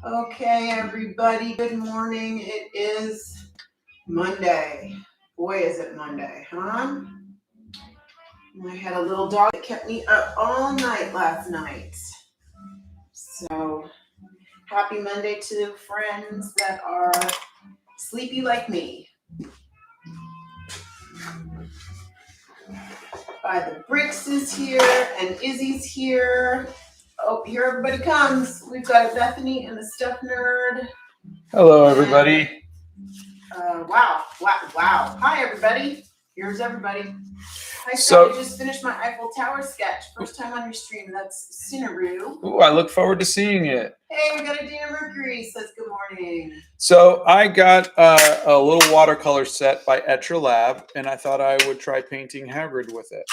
Okay, everybody, good morning. It is Monday. Boy, is it Monday, huh? I had a little dog that kept me up all night last night. So, happy Monday to friends that are sleepy like me. By the Bricks is here and Izzy's here. Oh, here everybody comes. We've got a Bethany and the Stuff Nerd. Hello, everybody. Wow. Hi, everybody. Here's everybody. I just finished my Eiffel Tower sketch. First time on your stream. That's Cinnaru. Ooh, I look forward to seeing it. Hey, we got a Dana Mercury. Says good morning. So I got a little watercolor set by Etcher Lab, and I thought I would try painting Hagrid with it.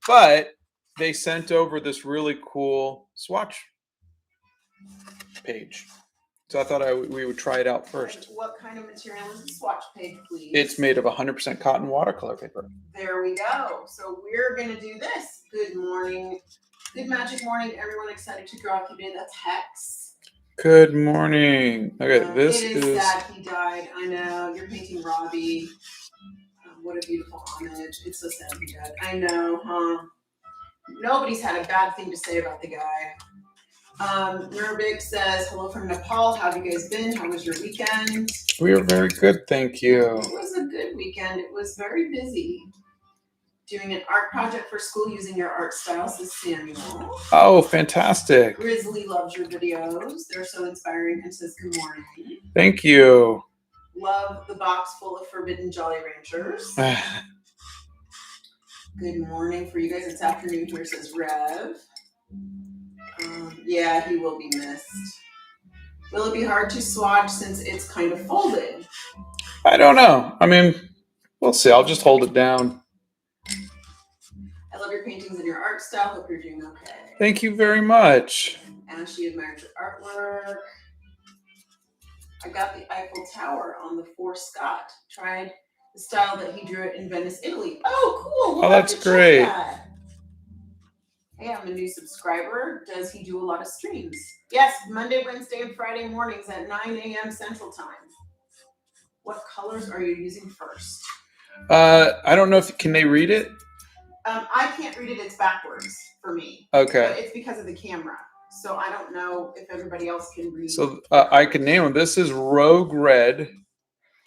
But they sent over this really cool swatch page. So I thought we would try it out first. What kind of material is the swatch page, please? It's made of 100% cotton watercolor paper. There we go. So we're going to do this. Good morning. Good magic morning, everyone. Excited to draw today. That's Hex. Good morning. Okay, this is sad he died. I know. You're painting Robbie. What a beautiful homage. It's so sad he died. I know, huh? Nobody's had a bad thing to say about the guy. Nurbig says, hello from Nepal. How have you guys been? How was your weekend? We are very good, thank you. It was a good weekend. It was very busy. Doing an art project for school using your art style, says Samuel. Oh, fantastic. Grizzly loves your videos. They're so inspiring and says good morning. Thank you. Love the box full of Forbidden Jolly Ranchers. Good morning for you guys. It's afternoon here, says Rev. Yeah, he will be missed. Will it be hard to swatch since it's kind of folded? I don't know. I mean, we'll see. I'll just hold it down. I love your paintings and your art style. Hope you're doing okay. Thank you very much. And she admires your artwork. I got the Eiffel Tower on the For Scott. Tried the style that he drew it in Venice, Italy. Oh, cool. We'll that's great. Hey, I'm a new subscriber. Does he do a lot of streams? Yes, Monday, Wednesday, and Friday mornings at 9 a.m. Central Time. What colors are you using first? I don't know if can they read it? I can't read it. It's backwards for me. Okay. But it's because of the camera. So I don't know if everybody else can read. So I can name them. This is Rogue Red.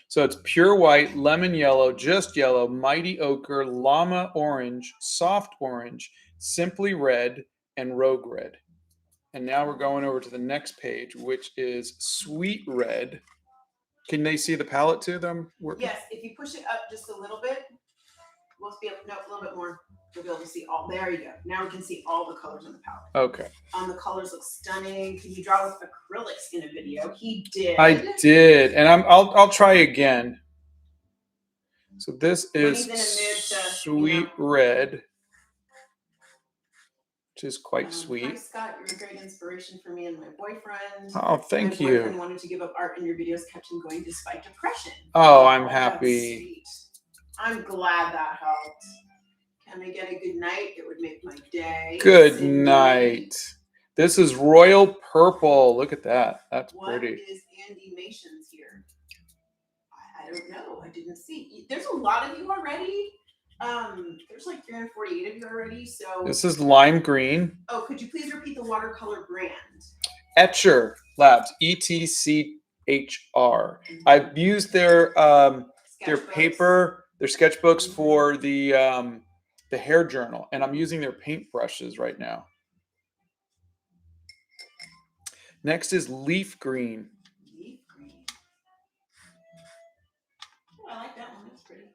So it's pure white, lemon yellow, just yellow, mighty ochre, llama orange, soft orange, simply red, and rogue red. And now we're going over to the next page, which is sweet red. Can they see the palette too? Yes, if you push it up just a little bit, we'll be able, no, a little bit more. You'll be able to see all. There you go. Now we can see all the colors on the palette. Okay. The colors look stunning. Can you draw with acrylics in a video? He did. I did, and I'll try again. So this is sweet red, which is quite sweet. Hi Scott, you're a great inspiration for me and my boyfriend. Oh, thank you. My boyfriend wanted to give up art, and your videos kept him going despite depression. Oh, I'm happy. I'm glad that helped. Can I get a good night? It would make my day. Good night. This is royal purple. Look at that. That's pretty. What is Andy Mations here? I don't know. I didn't see. There's a lot of you already. There's like 348 of you already. So this is lime green. Oh, could you please repeat the watercolor brand? Etcher Labs. ETCHR. I've used their paper, their sketchbooks for the hair journal, and I'm using their paint brushes right now. Next is leaf green. Leaf green. Oh, I like that one. That's pretty.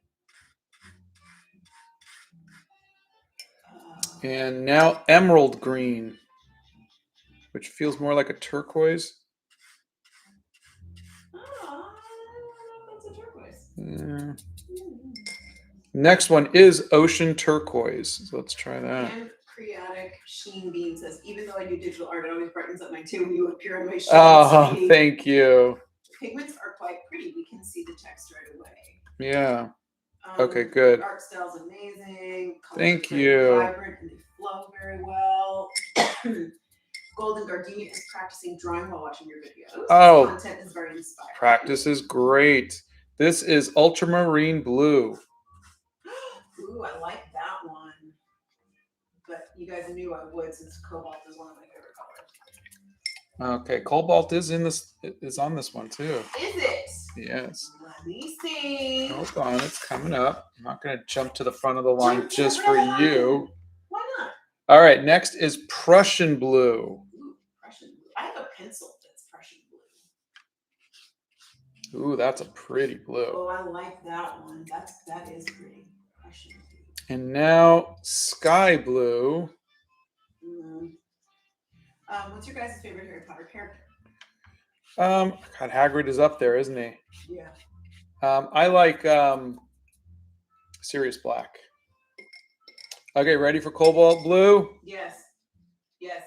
And now emerald green, which feels more like a turquoise. Oh, that's a turquoise. Yeah. Next one is ocean turquoise. So let's try that. And Creatic Sheen Bean says, even though I do digital art, it always brightens up my day when you appear on my show. Oh, thank you. The pigments are quite pretty. We can see the text right away. Yeah. Okay, good. Art style's amazing. Thank you. Vibrant and they flow very well. Golden Gardenia is practicing drawing while watching your videos. Oh. This content is very inspiring. Practice is great. This is ultramarine blue. Ooh, I like that one. But you guys knew I would, since cobalt is one of my favorite colors. Okay, cobalt is on this one too. Is it? Yes. Let me see. Hold on, it's coming up. I'm not going to jump to the front of the line just for you. Why not? All right, next is Prussian blue. Ooh, Prussian blue. I have a pencil that's Prussian blue. Ooh, that's a pretty blue. Oh, I like that one. That is pretty. Prussian blue. And now sky blue. What's your guys' favorite Harry Potter character? God, Hagrid is up there, isn't he? Yeah. I like Sirius Black. Okay, ready for cobalt blue? Yes. Yes.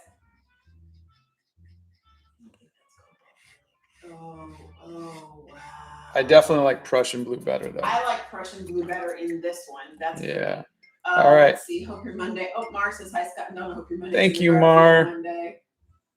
Oh, wow. I definitely like Prussian blue better, though. I like Prussian blue better in this one. That's yeah. All right. Let's see. Hope your Monday. Oh, Mar says hi, Scott. No, hope your Monday. Thank you, Mar. Monday.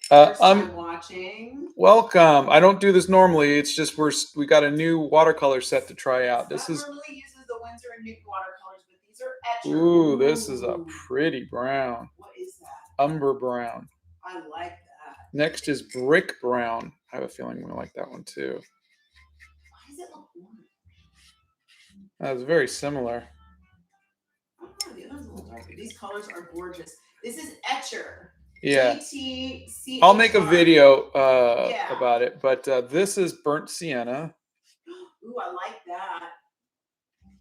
First time watching. Welcome. I don't do this normally. It's just we got a new watercolor set to try out. This is normally uses the Winsor and Newton watercolors, but these are etcher. Ooh, this is a pretty brown. What is that? Umber brown. I like that. Next is brick brown. I have a feeling we like that one too. Why does it look orange? That's very similar. I don't know. The other one's a little darker. These colors are gorgeous. This is etcher. Yeah. ETCHR. I'll make a video about it, but this is burnt sienna. Ooh, I like that.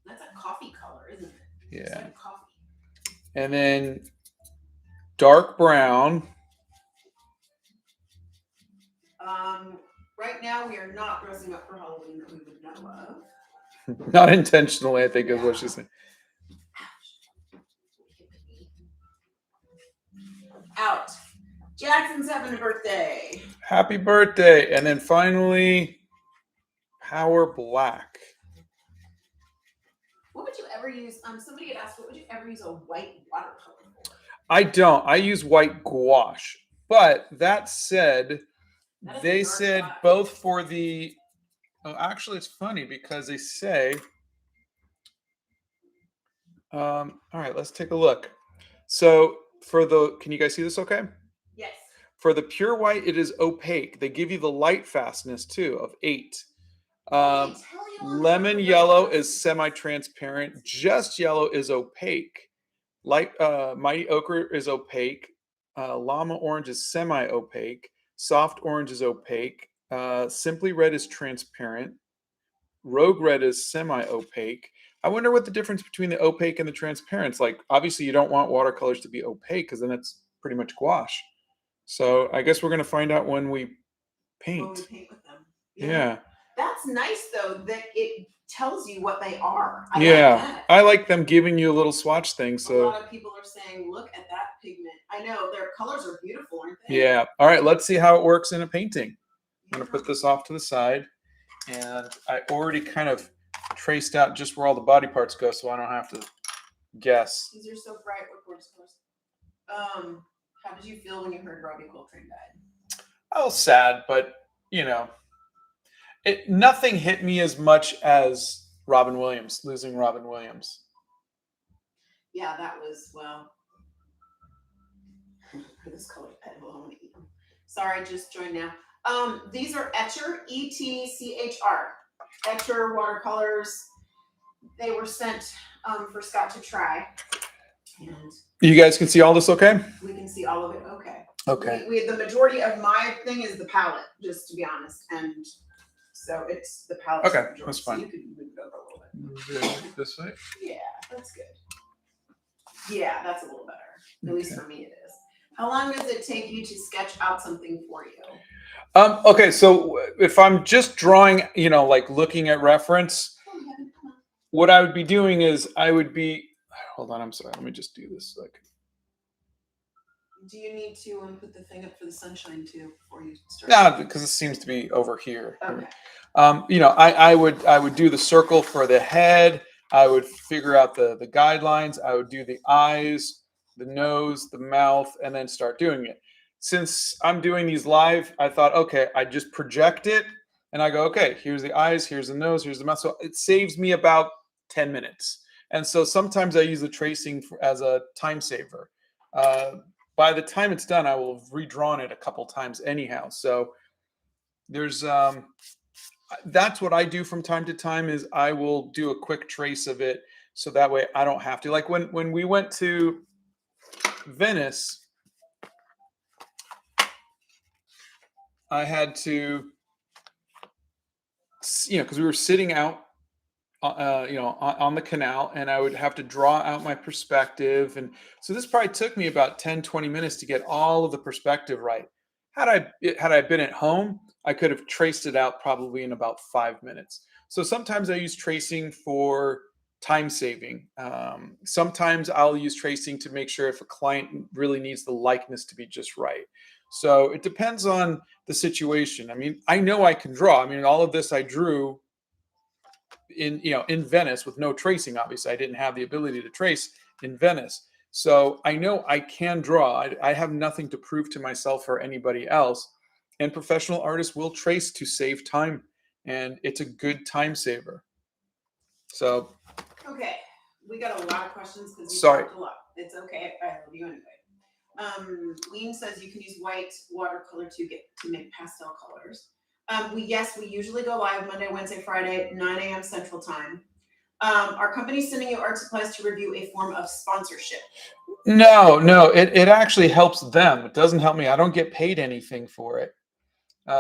That's a coffee color, isn't it? Yeah. Like coffee. And then dark brown. Right now we are not dressing up for Halloween that we would know of. Not intentionally, I think is what she's saying. Out. Jackson's having a birthday. Happy birthday. And then finally, Power Black. What would you ever use? Somebody had asked, what would you ever use a white watercolor for? I don't. I use white gouache. But that said, they said both for the... Oh, actually, it's funny because they say... all right, let's take a look. So for the... Can you guys see this okay? Yes. For the pure white, it is opaque. They give you the light fastness, too, of 8. Lemon yellow is semi-transparent. Just yellow is opaque. Mighty ochre is opaque. Llama orange is semi-opaque. Soft orange is opaque. Simply red is transparent. Rogue red is semi-opaque. I wonder what the difference between the opaque and the transparent is. Like, obviously, you don't want watercolors to be opaque because then it's pretty much gouache. So I guess we're going to find out when we paint. When we paint with them. Yeah. That's nice, though, that it tells you what they are. I like them giving you a little swatch thing. So a lot of people are saying, look at that pigment. I know their colors are beautiful, aren't they? Yeah. All right. Let's see how it works in a painting. I'm going to put this off to the side. And I already kind of traced out just where all the body parts go, so I don't have to guess. These are so bright. What gorgeous colors. How did you feel when you heard Robbie Coltrane died? I was sad, but, you know, nothing hit me as much as Robin Williams, losing Robin Williams. Yeah, that was, well, this color pen, I want to eat them. Sorry, just joined now. These are Etcher, ETCHR. Etcher watercolors. They were sent for Scott to try. And you guys can see all this okay? We can see all of it okay. Okay. We the majority of my thing is the palette, just to be honest. And so it's the palette. Okay, that's fine. So you can move it over a little bit. Move it this way? Yeah, that's good. Yeah, that's a little better. At least for me it is. How long does it take you to sketch out something for you? Okay, so if I'm just drawing, you know, like looking at reference, what I would be doing is I would be, hold on, I'm sorry, let me just do this. Do you need to put the thing up for the sunshine too before you start? No, because it seems to be over here. Okay. You know, I would do the circle for the head. I would figure out the guidelines. I would do the eyes, the nose, the mouth, and then start doing it. since I'm doing these live, I thought, okay, I just project it and I go, okay, here's the eyes, here's the nose, here's the mouth. So it saves me about 10 minutes. And so sometimes I use the tracing as a time saver. Uh, by the time it's done, I will have redrawn it a couple times anyhow. So there's that's what I do from time to time is I will do a quick trace of it so that way I don't have to. Like when we went to Venice, I had to, because we were sitting out, on the canal, and I would have to draw out my perspective. And so this probably took me about 10-20 minutes to get all of the perspective right. Had I been at home, I could have traced it out probably in about 5 minutes. So sometimes I use tracing for time saving. Sometimes I'll use tracing to make sure if a client really needs the likeness to be just right. So it depends on the situation. I mean, I know I can draw. I mean, all of this I drew in Venice with no tracing. Obviously, I didn't have the ability to trace in Venice. So I know I can draw. I have nothing to prove to myself or anybody else. And professional artists will trace to save time, and it's a good time saver. So, Okay, we got a lot of questions because you sorry. talked a lot. It's okay. I love you anyway. Lean says you can use white watercolor to make pastel colors. We usually go live Monday, Wednesday, Friday, 9 a.m. Central Time. Our company's sending you art supplies to review a form of sponsorship. No, it actually helps them. It doesn't help me. I don't get paid anything for it.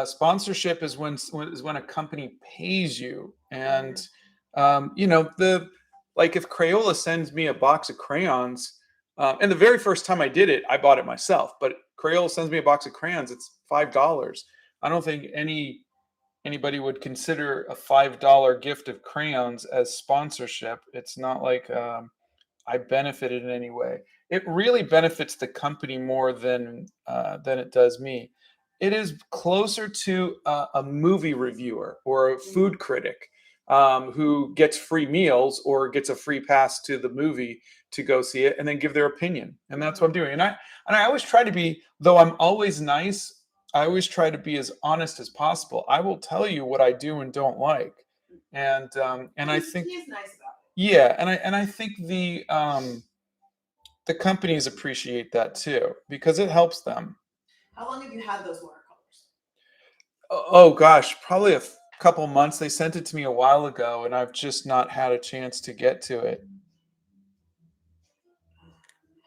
Sponsorship is when a company pays you, and like if Crayola sends me a box of crayons, and the very first time I did it, I bought it myself. But Crayola sends me a box of crayons; it's $5. I don't think anybody would consider a $5 gift of crayons as sponsorship. It's not like I benefited in any way. It really benefits the company more than it does me. It is closer to a movie reviewer or a food critic who gets free meals or gets a free pass to the movie to go see it and then give their opinion. And that's what I'm doing. And I always try to be, though I'm always nice, I always try to be as honest as possible. I will tell you what I do and don't like. And I think he is nice about it. yeah, and I think the companies appreciate that too because it helps them. How long have you had those watercolors? Oh gosh, probably a couple months. They sent it to me a while ago, and I've just not had a chance to get to it.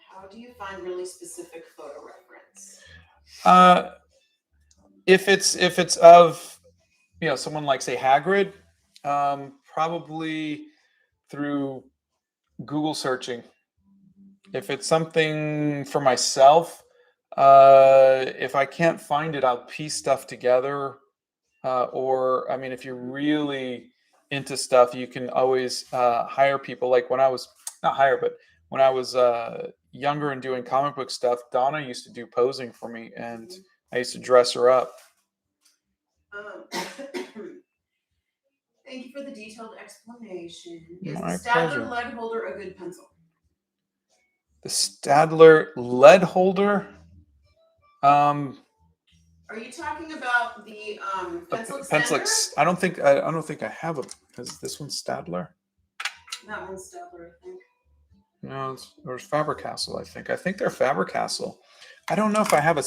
How do you find really specific photo reference? If it's of someone like say Hagrid, probably through Google searching. If it's something for myself, if I can't find it, I'll piece stuff together. Or, I mean, if you're really into stuff, you can always hire people. Like when I was not hire, but when I was younger and doing comic book stuff, Donna used to do posing for me, and I used to dress her up. Thank you for the detailed explanation. Is My the Stadler pleasure. lead holder a good pencil? The Stadler lead holder. Are you talking about the pencil extender? Pencil. I don't think I have a. Is this one Stadler? That one's Stadler, I think. No, there's Faber-Castell. I think they're Faber-Castell. I don't know if I have a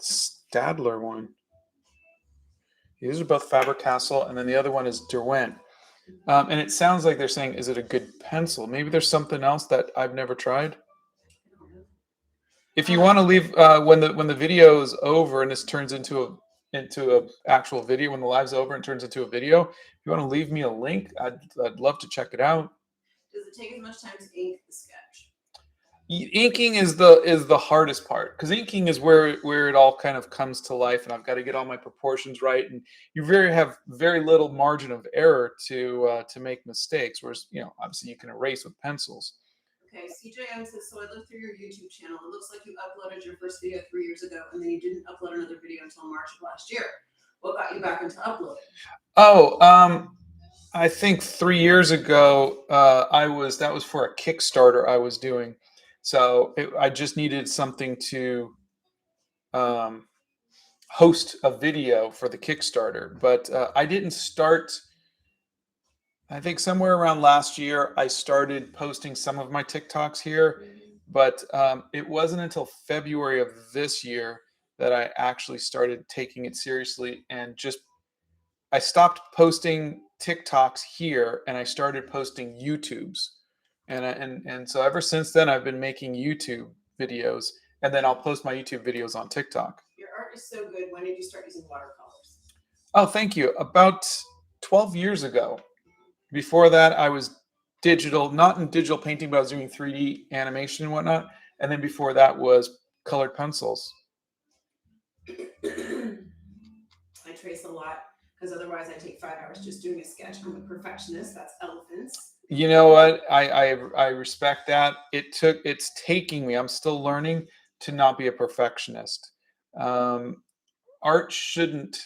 Stadler one. These are both Faber-Castell, and then the other one is Derwent. And it sounds like they're saying, "Is it a good pencil?" Maybe there's something else that I've never tried. If you want to leave when the video is over and this turns into a actual video, when the live's over and turns into a video, if you want to leave me a link, I'd love to check it out. Does it take as much time to ink the sketch? Inking is the hardest part because inking is where it all kind of comes to life, and I've got to get all my proportions right, and you have very little margin of error to make mistakes. Whereas obviously you can erase with pencils. Okay, CJM says, so I looked through your YouTube channel. It looks like you uploaded your first video 3 years ago, and then you didn't upload another video until March of last year. What got you back into uploading? Oh, I think 3 years ago, that was for a Kickstarter I was doing. So I just needed something to host a video for the Kickstarter, but I didn't start. I think somewhere around last year, I started posting some of my TikToks here, but it wasn't until February of this year that I actually started taking it seriously and just I stopped posting TikToks here and I started posting YouTubes. And so ever since then I've been making YouTube videos and then I'll post my YouTube videos on TikTok. Your art is so good. When did you start using watercolors? Oh, thank you. About 12 years ago. Before that I was digital, not in digital painting, but I was doing 3D animation and whatnot. And then before that was colored pencils. I trace a lot because otherwise I take 5 hours just doing a sketch. I'm a perfectionist. That's elephants. You know what? I respect that. It's taking me. I'm still learning to not be a perfectionist. Art shouldn't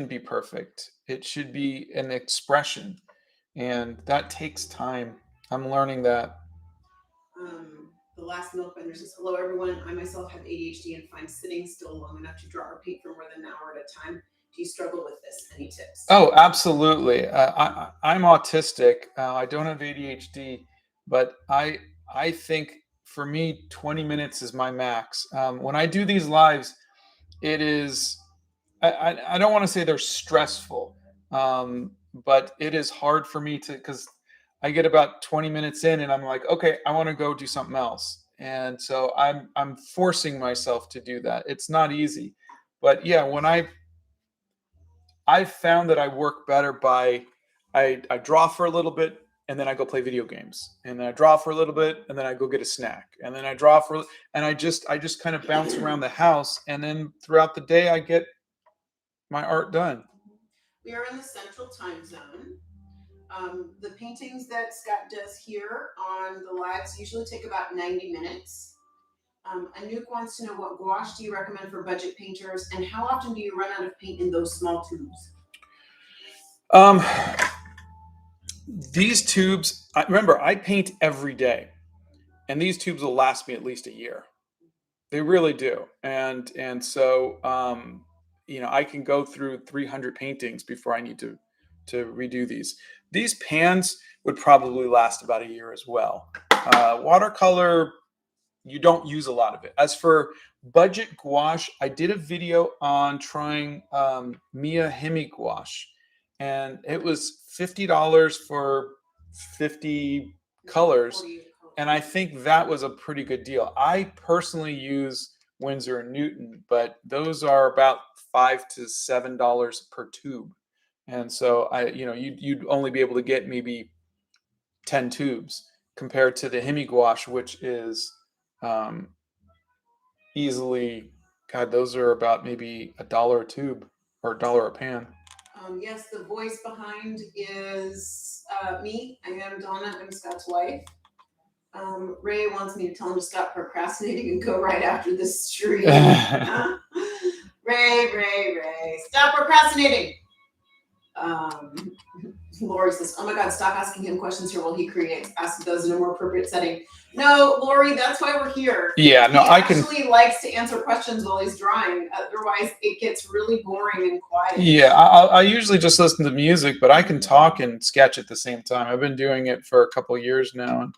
be perfect. It should be an expression, and that takes time. I'm learning that. The last milkbender says, hello everyone. I myself have ADHD and find sitting still long enough to draw or paint for more than an hour at a time. Do you struggle with this? Any tips? Oh, absolutely. I'm autistic. I don't have ADHD, but I think for me, 20 minutes is my max. When I do these lives, it is. I don't want to say they're stressful, but it is hard for me to because I get about 20 minutes in and I'm like, okay, I want to go do something else, and so I'm forcing myself to do that. It's not easy, but yeah, when I've found that I work better by I draw for a little bit and then I go play video games. And then I draw for a little bit and then I go get a snack. And then I draw for and I just kind of bounce around the house and then throughout the day I get my art done. We are in the central time zone. The paintings that Scott does here on the lives usually take about 90 minutes. Anouk wants to know, what gouache do you recommend for budget painters, and how often do you run out of paint in those small tubes? These tubes, remember, I paint every day, and these tubes will last me at least a year. They really do, and so I can go through 300 paintings before I need to redo these. These pans would probably last about a year as well. Watercolor, you don't use a lot of it. As for budget gouache, I did a video on trying Mia Hemi gouache, and it was $50 for 50 colors, and I think that was a pretty good deal. I personally use Winsor and Newton, but those are about $5 to $7 per tube, and so you'd only be able to get maybe 10 tubes compared to the Hemi gouache, which is easily, God, those are about maybe $1 a tube or $1 a pan. Yes, the voice behind is me. I am Donna. I'm Scott's wife. Ray wants me to tell him to stop procrastinating and go right after this stream. Ray, stop procrastinating. Lori says, oh my God, stop asking him questions here while he creates. Ask those in a more appropriate setting. No, Lori, that's why we're here. Yeah, no, he actually likes to answer questions while he's drawing. Otherwise, it gets really boring and quiet. Yeah, I usually just listen to music, but I can talk and sketch at the same time. I've been doing it for a couple of years now.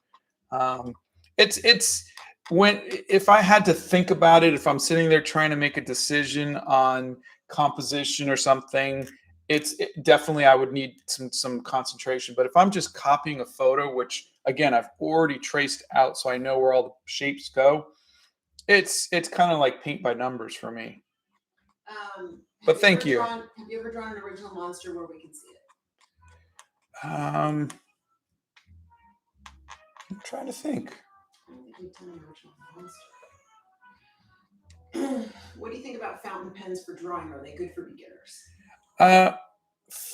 It's when if I had to think about it, if I'm sitting there trying to make a decision on composition or something, definitely I would need some concentration. But if I'm just copying a photo, which again I've already traced out, so I know where all the shapes go, it's kind of like paint by numbers for me. But thank you. Have you ever drawn an original monster where we can see it? I'm trying to think. I don't think we've done an original monster. What do you think about fountain pens for drawing? Are they good for beginners?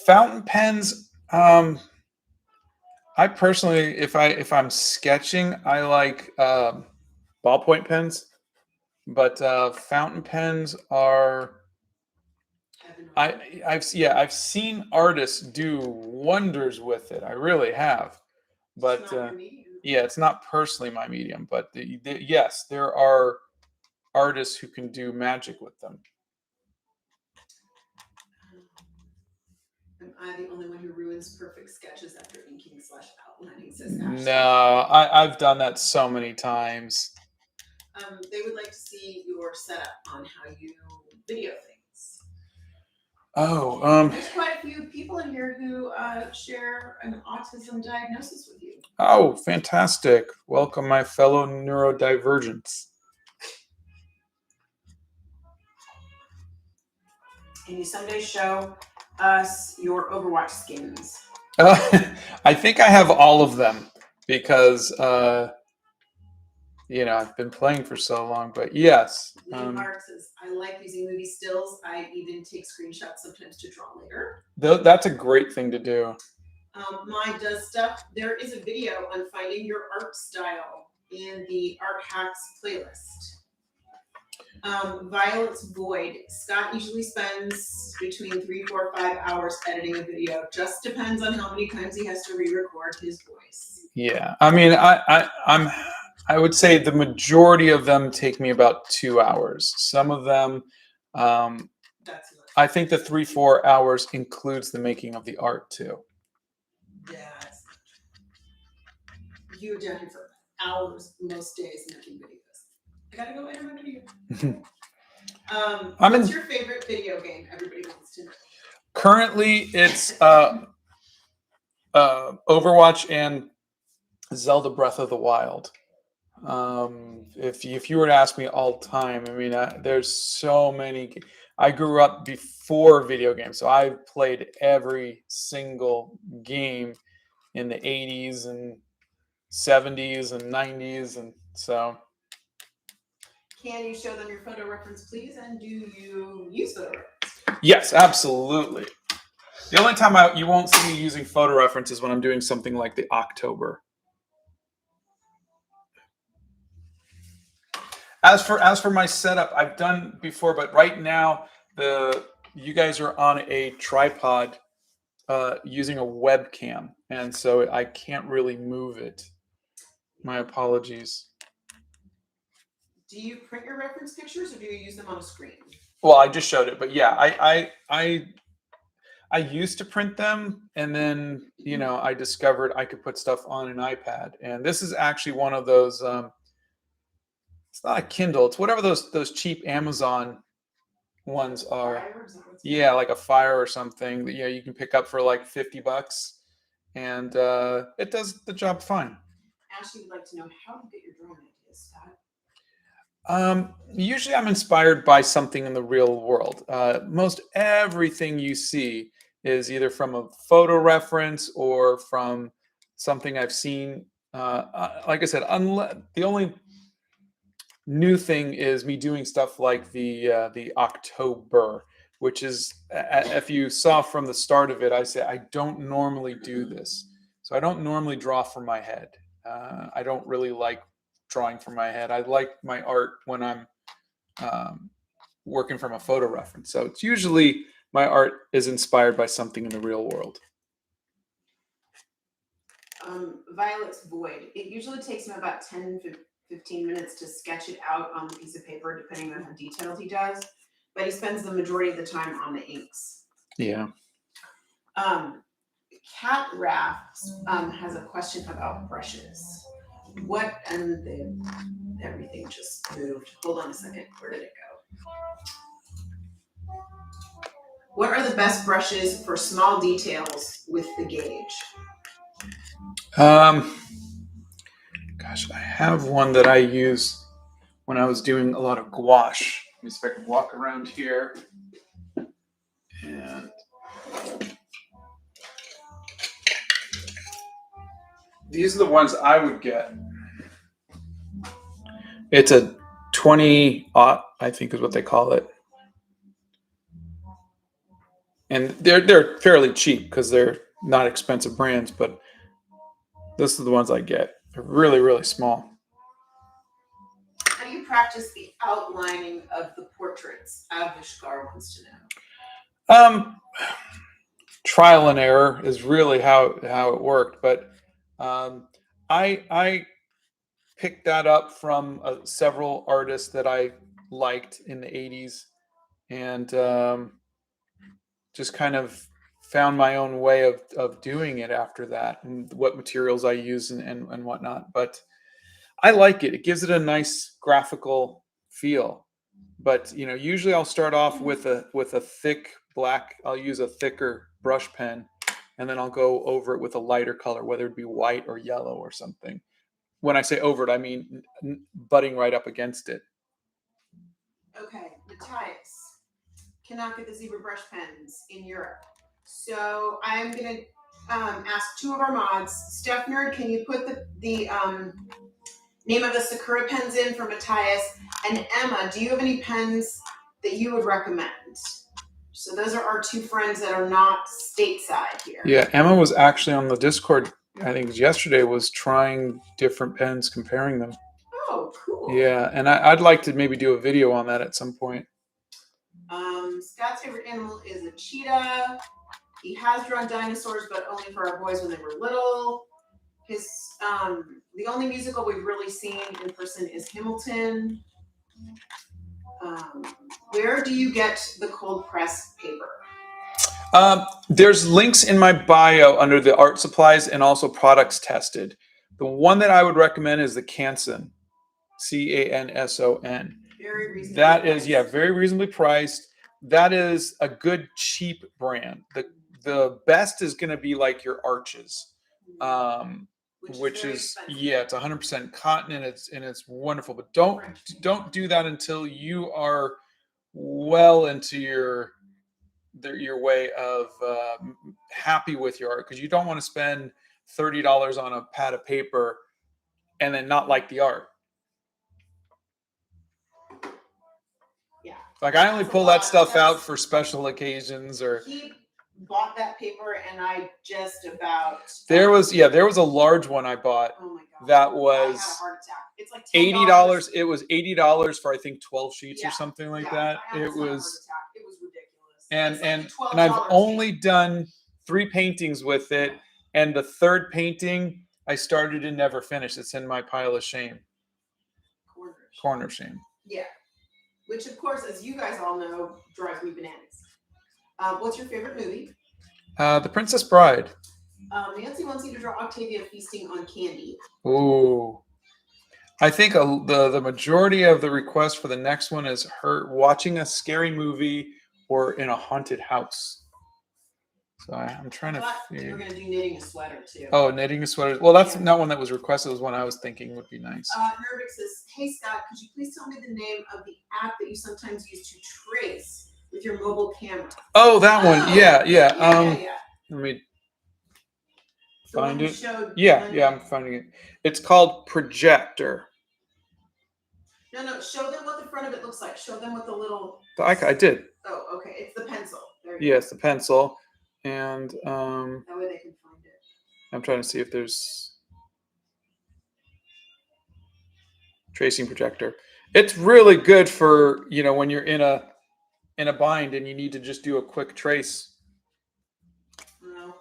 Fountain pens. I personally, if I'm sketching, I like ballpoint pens, but fountain pens are. I've seen artists do wonders with it. I really have, but It's not your medium. yeah, it's not personally my medium. But yes, there are artists who can do magic with them. Am I the only one who ruins perfect sketches after inking / outlining, says Ashley? No, I've done that so many times. They would like to see your setup on how you video things. Oh, There's quite a few people in here who share an autism diagnosis with you. oh, fantastic. Welcome, my fellow neurodivergents. Can you someday show us your Overwatch skins? I think I have all of them because, I've been playing for so long, but yes. Lee Mark says, I like using movie stills. I even take screenshots sometimes to draw later. That's a great thing to do. Mine does stuff. There is a video on finding your art style in the Art Hacks playlist. Violet's Void. Scott usually spends between 3, 4, 5 hours editing a video. Just depends on how many times he has to re-record his voice. Yeah, I mean, I would say the majority of them take me about 2 hours. Some of them, That's I think the 3, 4 hours includes the making of the art too. That's you're down here for hours most days making videos. I gotta go edit my video. What's your favorite video game? Everybody wants to know. Currently, it's Overwatch and Zelda Breath of the Wild. If you were to ask me all time, I mean, there's so many. I grew up before video games, so I've played every single game in the 80s and 70s and 90s, and so. Can you show them your photo reference, please? And do you use photo reference? Yes, absolutely. The only time you won't see me using photo reference is when I'm doing something like the October. As for my setup, I've done before, but right now you guys are on a tripod using a webcam, and so I can't really move it. My apologies. Do you print your reference pictures or do you use them on a screen? Well, I just showed it, but yeah, I used to print them, and then I discovered I could put stuff on an iPad, and this is actually one of those. It's not a Kindle. It's whatever those cheap Amazon ones are. Yeah, like a Fire or something that you can pick up for like $50, and it does the job fine. Ashley would like to know how to get your drawing ideas, Scott. Usually I'm inspired by something in the real world. Most everything you see is either from a photo reference or from something I've seen. Like I said, the only new thing is me doing stuff like the October, which is, if you saw from the start of it, I say I don't normally do this. So I don't normally draw from my head. I don't really like drawing from my head. I like my art when I'm working from a photo reference. So it's usually my art is inspired by something in the real world. Violet's Void. It usually takes him about 10 to 15 minutes to sketch it out on the piece of paper, depending on how detailed he does. But he spends the majority of the time on the inks. Yeah. Cat Raff has a question about brushes. Everything just moved. Hold on a second. Where did it go? What are the best brushes for small details with the gauge? Gosh, I have one that I used when I was doing a lot of gouache. Let me see if I can walk around here. And these are the ones I would get. It's a 20-aught, I think is what they call it. And they're fairly cheap because they're not expensive brands, but those are the ones I get. They're really, really small. How do you practice the outlining of the portraits? Avishkar wants to know. Trial and error is really how it worked, but I picked that up from several artists that I liked in the 80s, and just kind of found my own way of doing it after that, and what materials I use and whatnot. But I like it. It gives it a nice graphical feel. But usually I'll start off with a thick black. I'll use a thicker brush pen, and then I'll go over it with a lighter color, whether it be white or yellow or something. When I say over it, I mean butting right up against it. Okay, Matthias cannot get the zebra brush pens in Europe. So I'm going to ask two of our mods. Steph Nerd, can you put the name of the Sakura pens in for Matthias? And Emma, do you have any pens that you would recommend? So those are our two friends that are not stateside here. Yeah, Emma was actually on the Discord, I think it was yesterday, was trying different pens, comparing them. Oh, cool. Yeah, and I'd like to maybe do a video on that at some point. Scott's favorite animal is a cheetah. He has drawn dinosaurs, but only for our boys when they were little. His the only musical we've really seen in person is Hamilton. Where do you get the cold press paper? There's links in my bio under the art supplies and also products tested. The one that I would recommend is the Canson, Canson. Very reasonable. That is, very reasonably priced. That is a good cheap brand. The best is going to be like your Arches, which is it's 100% cotton, and it's wonderful. But don't do that until you are well into your way of happy with your art, because you don't want to spend $30 on a pad of paper and then not like the art. Yeah. Like I only pull that stuff out for special occasions. Or he bought that paper, and I just about there was a large one I bought. Oh my God. That was I had a heart attack. It's like $80. It was $80 for I think 12 sheets or something like that. It was ridiculous. And I've only done 3 paintings with it, and the third painting I started and never finished. It's in my pile of shame. Corner shame. Yeah. Which, of course, as you guys all know, drives me bananas. What's your favorite movie? The Princess Bride. Nancy wants you to draw Octavia feasting on candy. Ooh. I think the majority of the request for the next one is her watching a scary movie or in a haunted house. So I'm trying to think we're going to do knitting a sweater, too. Oh, knitting a sweater. Well, that's not one that was requested. It was one I was thinking would be nice. Nervix says, hey, Scott, could you please tell me the name of the app that you sometimes use to trace with your mobile camera? Oh, that one. Yeah. Let me find it. Yeah, I'm finding it. It's called Projector. No, show them what the front of it looks like. Show them what the little... I did. Oh, okay. It's the pencil. Yes, the pencil. And that way they can find it. I'm trying to see if there's tracing projector. It's really good for when you're in a bind and you need to just do a quick trace. No.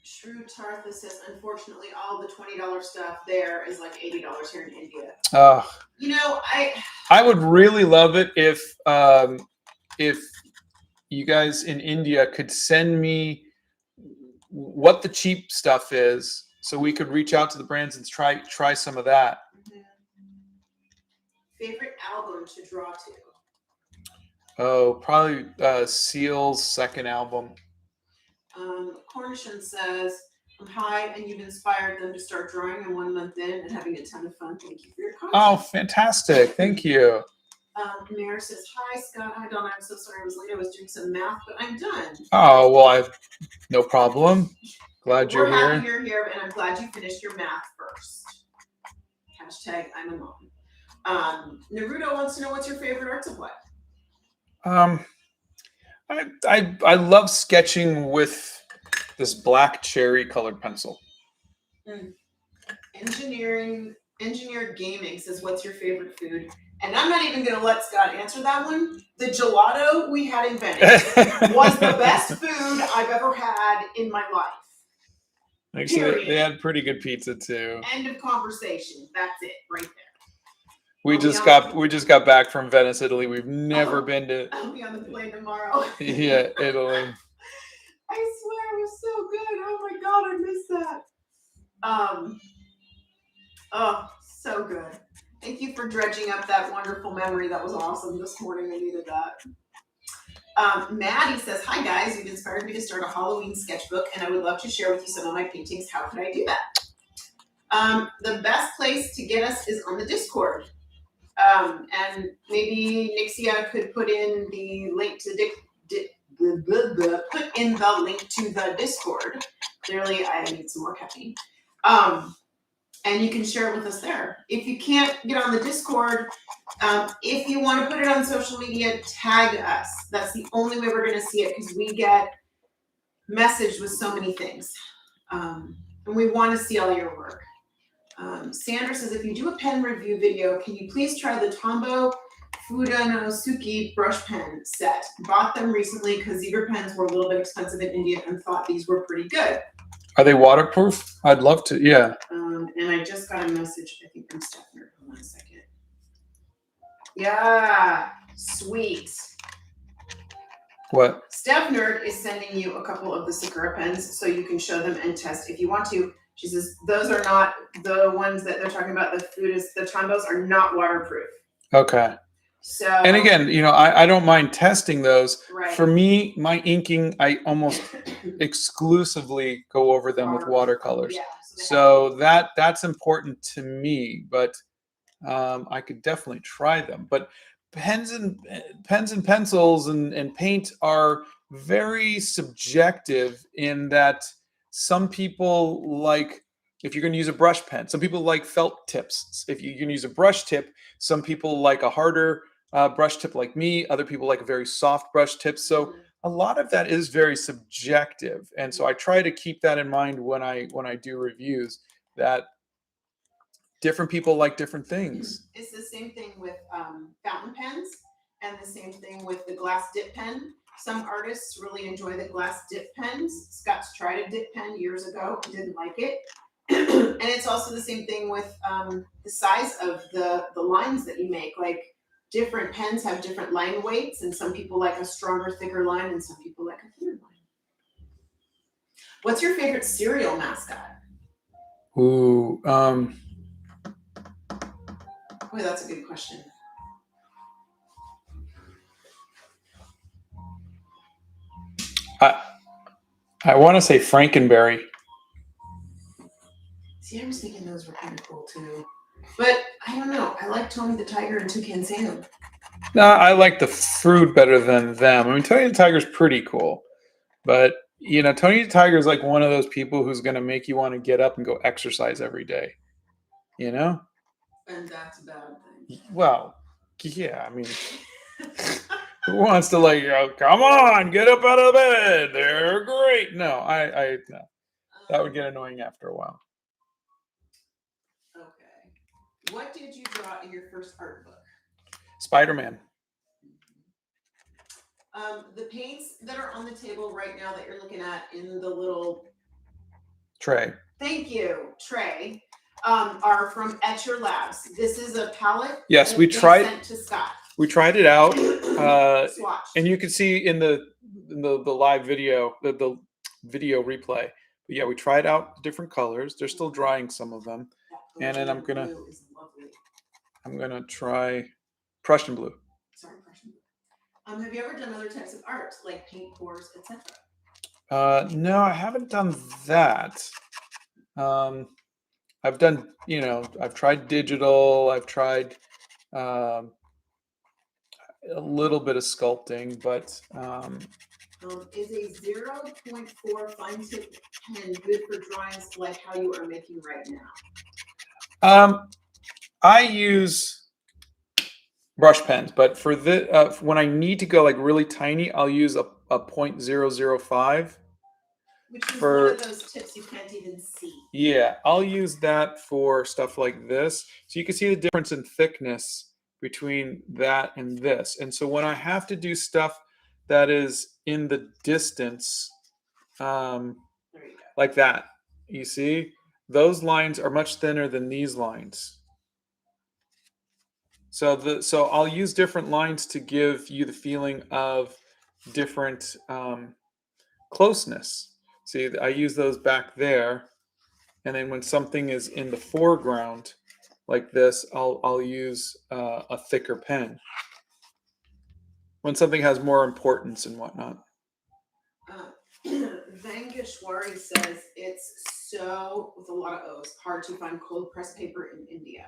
Shrew Tartha says, unfortunately, all the $20 stuff there is like $80 here in India. I would really love it if you guys in India could send me what the cheap stuff is, so we could reach out to the brands and try some of that. Mm-hmm. Favorite album to draw to? Oh, probably Seal's second album. Cornishan says, hi, and you've inspired them to start drawing in 1 month in and having a ton of fun. Thank you for your content. Oh, fantastic. Thank you. Mare says, hi, Scott. Hi, Donna. I'm so sorry I was late. I was doing some math, but I'm done. Oh, well, no problem. Glad you're here. We're happy you're here, and I'm glad you finished your math first. Hashtag I'm a mom. Naruto wants to know, what's your favorite art supply? I love sketching with this black cherry colored pencil. Engineer Gaming says, what's your favorite food? And I'm not even going to let Scott answer that one. The gelato we had in Venice was the best food I've ever had in my life. Actually, they had pretty good pizza too. End of conversation. That's it, right there. We just got back from Venice, Italy. We've never been to. I'll be on the plane tomorrow. Yeah, Italy. I swear it was so good. Oh my god, I missed that. Oh, so good. Thank you for dredging up that wonderful memory. That was awesome this morning. I needed that. Maddie says, hi guys, you've inspired me to start a Halloween sketchbook and I would love to share with you some of my paintings. How could I do that? The best place to get us is on the Discord. And maybe Nixia could put in the link to put in the link to the Discord. Clearly, I need some more caffeine. And you can share it with us there. If you can't get on the Discord, if you want to put it on social media, tag us. That's the only way we're going to see it because we get messaged with so many things. And we want to see all your work. Sandra says, if you do a pen review video, can you please try the Tombow Fudanosuke brush pen set? Bought them recently because zebra pens were a little bit expensive in India and thought these were pretty good. Are they waterproof? I'd love to. Yeah. And I just got a message, I think, from Stephanie. Hold on a second. Yeah, sweet. What? Steph Nerd is sending you a couple of the Sakura pens so you can show them and test if you want to. She says those are not the ones that they're talking about. The Tombos are not waterproof. Okay. So. And again, I don't mind testing those. Right. For me, my inking, I almost exclusively go over them with watercolors. Yeah, so that's important to me. But I could definitely try them. But pens and pencils and paint are very subjective in that some people like, if you're going to use a brush pen, some people like felt tips. If you can use a brush tip, some people like a harder brush tip like me. Other people like a very soft brush tip. So a lot of that is very subjective. And so I try to keep that in mind when I do reviews, that different people like different things. It's the same thing with fountain pens and the same thing with the glass dip pen. Some artists really enjoy the glass dip pens. Scott's tried a dip pen years ago and didn't like it. And it's also the same thing with the size of the lines that you make. Like different pens have different line weights, and some people like a stronger, thicker line, and some people like a thinner line. What's your favorite cereal mascot? Ooh, Boy, that's a good question. I want to say Frankenberry. See, I was thinking those were kind of cool too. But I don't know. I like Tony the Tiger and Toucan Sam. No, I like the fruit better than them. I mean, Tony the Tiger's pretty cool. But, Tony the Tiger is like one of those people who's going to make you want to get up and go exercise every day. And that's a bad thing. Well, yeah, I mean, who wants to come on, get up out of bed. They're great. No, no. That would get annoying after a while. Okay. What did you draw in your first art book? Spider-Man. The paints that are on the table right now that you're looking at in the little tray. Thank you, tray. Are from Etcher Labs. This is a palette. Yes, we tried. Sent to Scott. We tried it out, Swatch. and you can see in the live video, the video replay. But yeah, we tried out different colors. They're still drying some of them, and then I'm gonna try Prussian blue. Sorry, Prussian blue. Have you ever done other types of art, like paint pours, etc.? No, I haven't done that. I've done, I've tried digital. I've tried a little bit of sculpting, but is a 0.4 fine tip pen good for drawings like how you are making right now? I use brush pens, but for when I need to go like really tiny, I'll use a 0.005. Which is one of those tips you can't even see. Yeah, I'll use that for stuff like this. So you can see the difference in thickness between that and this. And so when I have to do stuff that is in the distance, like that, you see, those lines are much thinner than these lines. So I'll use different lines to give you the feeling of different closeness. See, I use those back there, and then when something is in the foreground, like this, I'll use a thicker pen. When something has more importance and whatnot. Vangeshwari says it's so, with a lot of O's, hard to find cold press paper in India.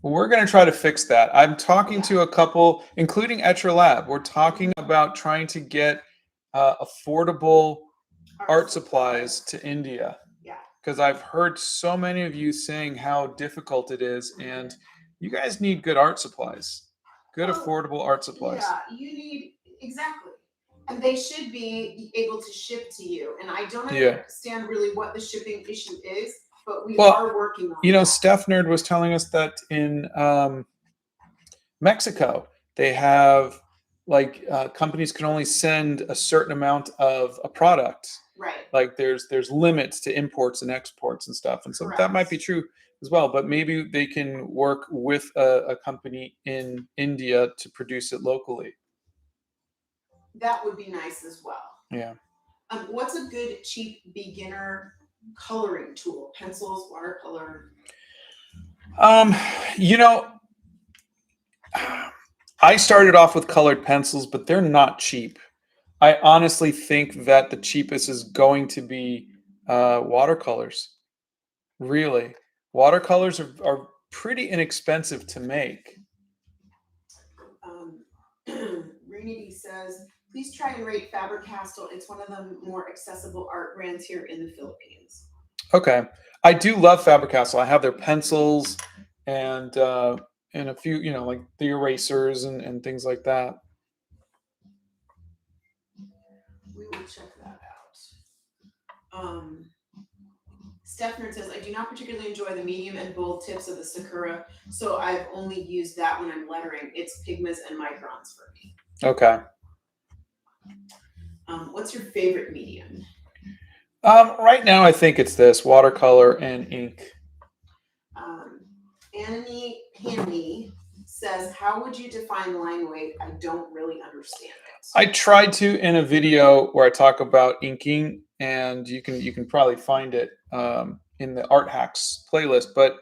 Well, we're going to try to fix that. I'm talking to a couple, including Etcher Lab. We're talking about trying to get affordable art supplies to India. Yeah. Because I've heard so many of you saying how difficult it is, and you guys need good art supplies, good affordable art supplies. Yeah, you need, exactly. And they should be able to ship to you. And I don't understand really what the shipping issue is, but we are working on it. You know, Steph Nerd was telling us that in Mexico, they have companies can only send a certain amount of a product. Right. Like there's limits to imports and exports and stuff. And so that might be true as well. But maybe they can work with a company in India to produce it locally. That would be nice as well. Yeah. What's a good cheap beginner coloring tool? Pencils, watercolor? You know, I started off with colored pencils, but they're not cheap. I honestly think that the cheapest is going to be watercolors. Really. Watercolors are pretty inexpensive to make. Renity says, please try and rate Faber-Castell. It's one of the more accessible art brands here in the Philippines. Okay. I do love Faber-Castell. I have their pencils and a few, you know, like the erasers and things like that. We will check that out. Stefner says, I do not particularly enjoy the medium and bold tips of the Sakura, so I've only used that when I'm lettering. It's pigments and microns for me. Okay. What's your favorite medium? Right now, I think it's this watercolor and ink. Annie Hanley says, how would you define line weight? I don't really understand it. I tried to in a video where I talk about inking, and you can probably find it in the Art Hacks playlist. But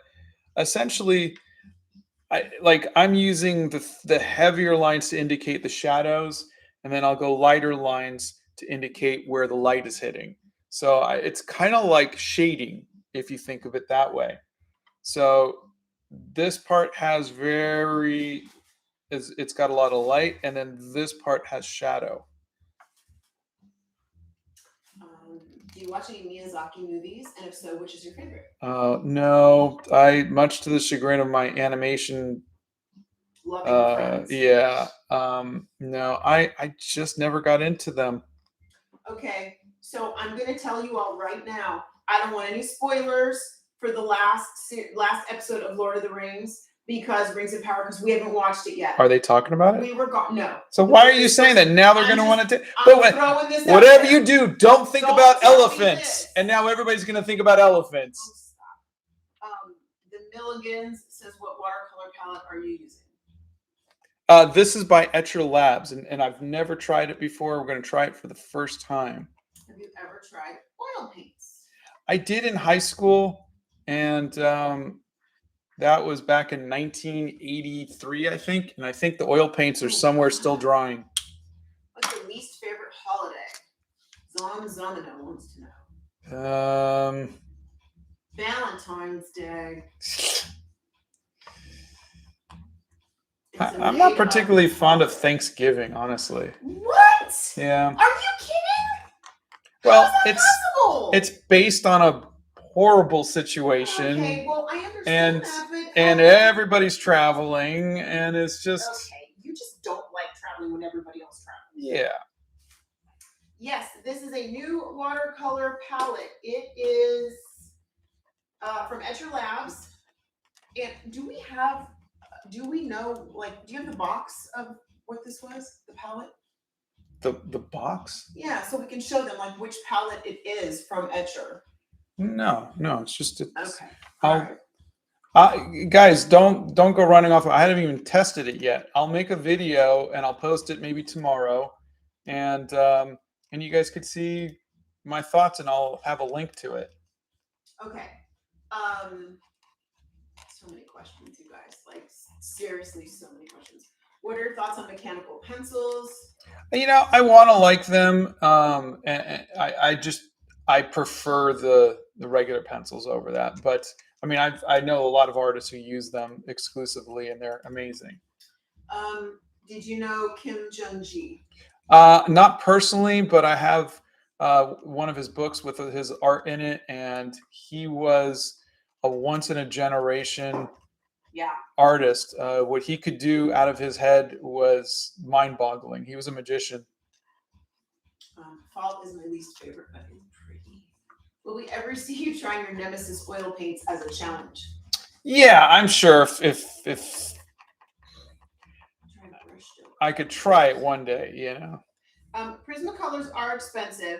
essentially, I'm using the heavier lines to indicate the shadows, and then I'll go lighter lines to indicate where the light is hitting. So it's kind of like shading if you think of it that way. So this part has it's got a lot of light, and then this part has shadow. Do you watch any Miyazaki movies? And if so, which is your favorite? No, much to the chagrin of my animation loving friends. Yeah. No, I just never got into them. Okay, so I'm going to tell you all right now. I don't want any spoilers for the last episode of Lord of the Rings, because Rings of Power, because we haven't watched it yet. Are they talking about it? We were no. So why are you saying that? Now they're going to want to. Whatever you do, don't think about elephants. And now everybody's going to think about elephants. The Milligans says, what watercolor palette are you using? This is by Etcher Labs, and I've never tried it before. We're going to try it for the first time. Have you ever tried oil paints? I did in high school, and that was back in 1983, I think. And I think the oil paints are somewhere still drying. What's your least favorite holiday? Zamino wants to know. Valentine's Day. I'm not particularly fond of Thanksgiving, honestly. What? Yeah. Are you kidding? Well, it's based on a horrible situation. Okay, well, I understand and everybody's traveling, and it's just. Okay, you just don't like traveling when everybody else travels. Yeah. Yes, this is a new watercolor palette. It is from Etcher Labs. And do we know, do you have the box of what this was, the palette? The box? Yeah, so we can show them which palette it is from Etcher. No, it's just. Okay. Guys, don't go running off. I haven't even tested it yet. I'll make a video and I'll post it maybe tomorrow, and you guys could see my thoughts, and I'll have a link to it. Okay. So many questions, you guys. Like seriously, so many questions. What are your thoughts on mechanical pencils? I want to like them, and I prefer the regular pencils over that. But I mean, I know a lot of artists who use them exclusively, and they're amazing. Did you know Kim Jung-ji? Not personally, but I have one of his books with his art in it, and he was a once in a generation artist. What he could do out of his head was mind boggling. He was a magician. Fall is my least favorite, but it's pretty. Will we ever see you trying your Nemesis oil paints as a challenge? Yeah, I'm sure if I could try it one day, Prismacolors are expensive,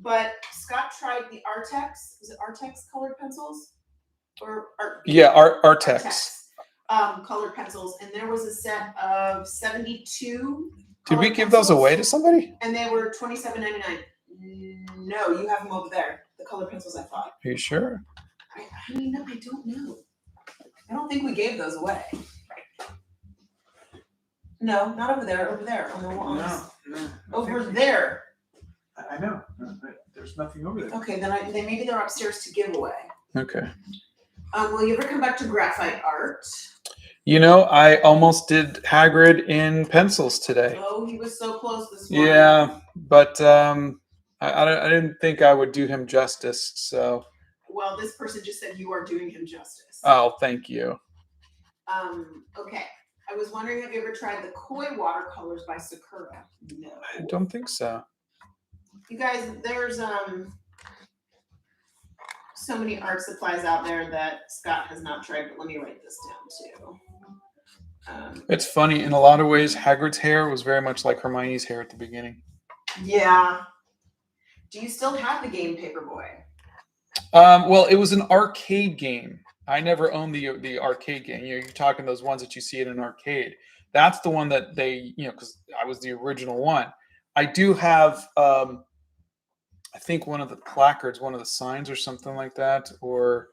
but Scott tried the Artex. Was it Artex colored pencils? Artex. Colored pencils, and there was a set of 72. Did we give those away to somebody? And they were $27.99. No, you have them over there. The colored pencils, I thought. Are you sure? I don't know. I don't think we gave those away. No, not over there. Over there on the walls. No. Over there. I know. There's nothing over there. Okay, then maybe they're upstairs to give away. Okay. Will you ever come back to graphite art? I almost did Hagrid in pencils today. Oh, he was so close this morning. Yeah, but I didn't think I would do him justice. So. Well, this person just said you are doing him justice. Oh, thank you. Okay. I was wondering, have you ever tried the Koi watercolors by Sakura? No. I don't think so. You guys, there's so many art supplies out there that Scott has not tried, but let me write this down too. It's funny, in a lot of ways, Hagrid's hair was very much like Hermione's hair at the beginning. Yeah. Do you still have the game Paperboy? Well, it was an arcade game. I never owned the arcade game. You're talking those ones that you see in an arcade. That's the one that they, because I was the original one. I do have, I think one of the placards, one of the signs or something like that, or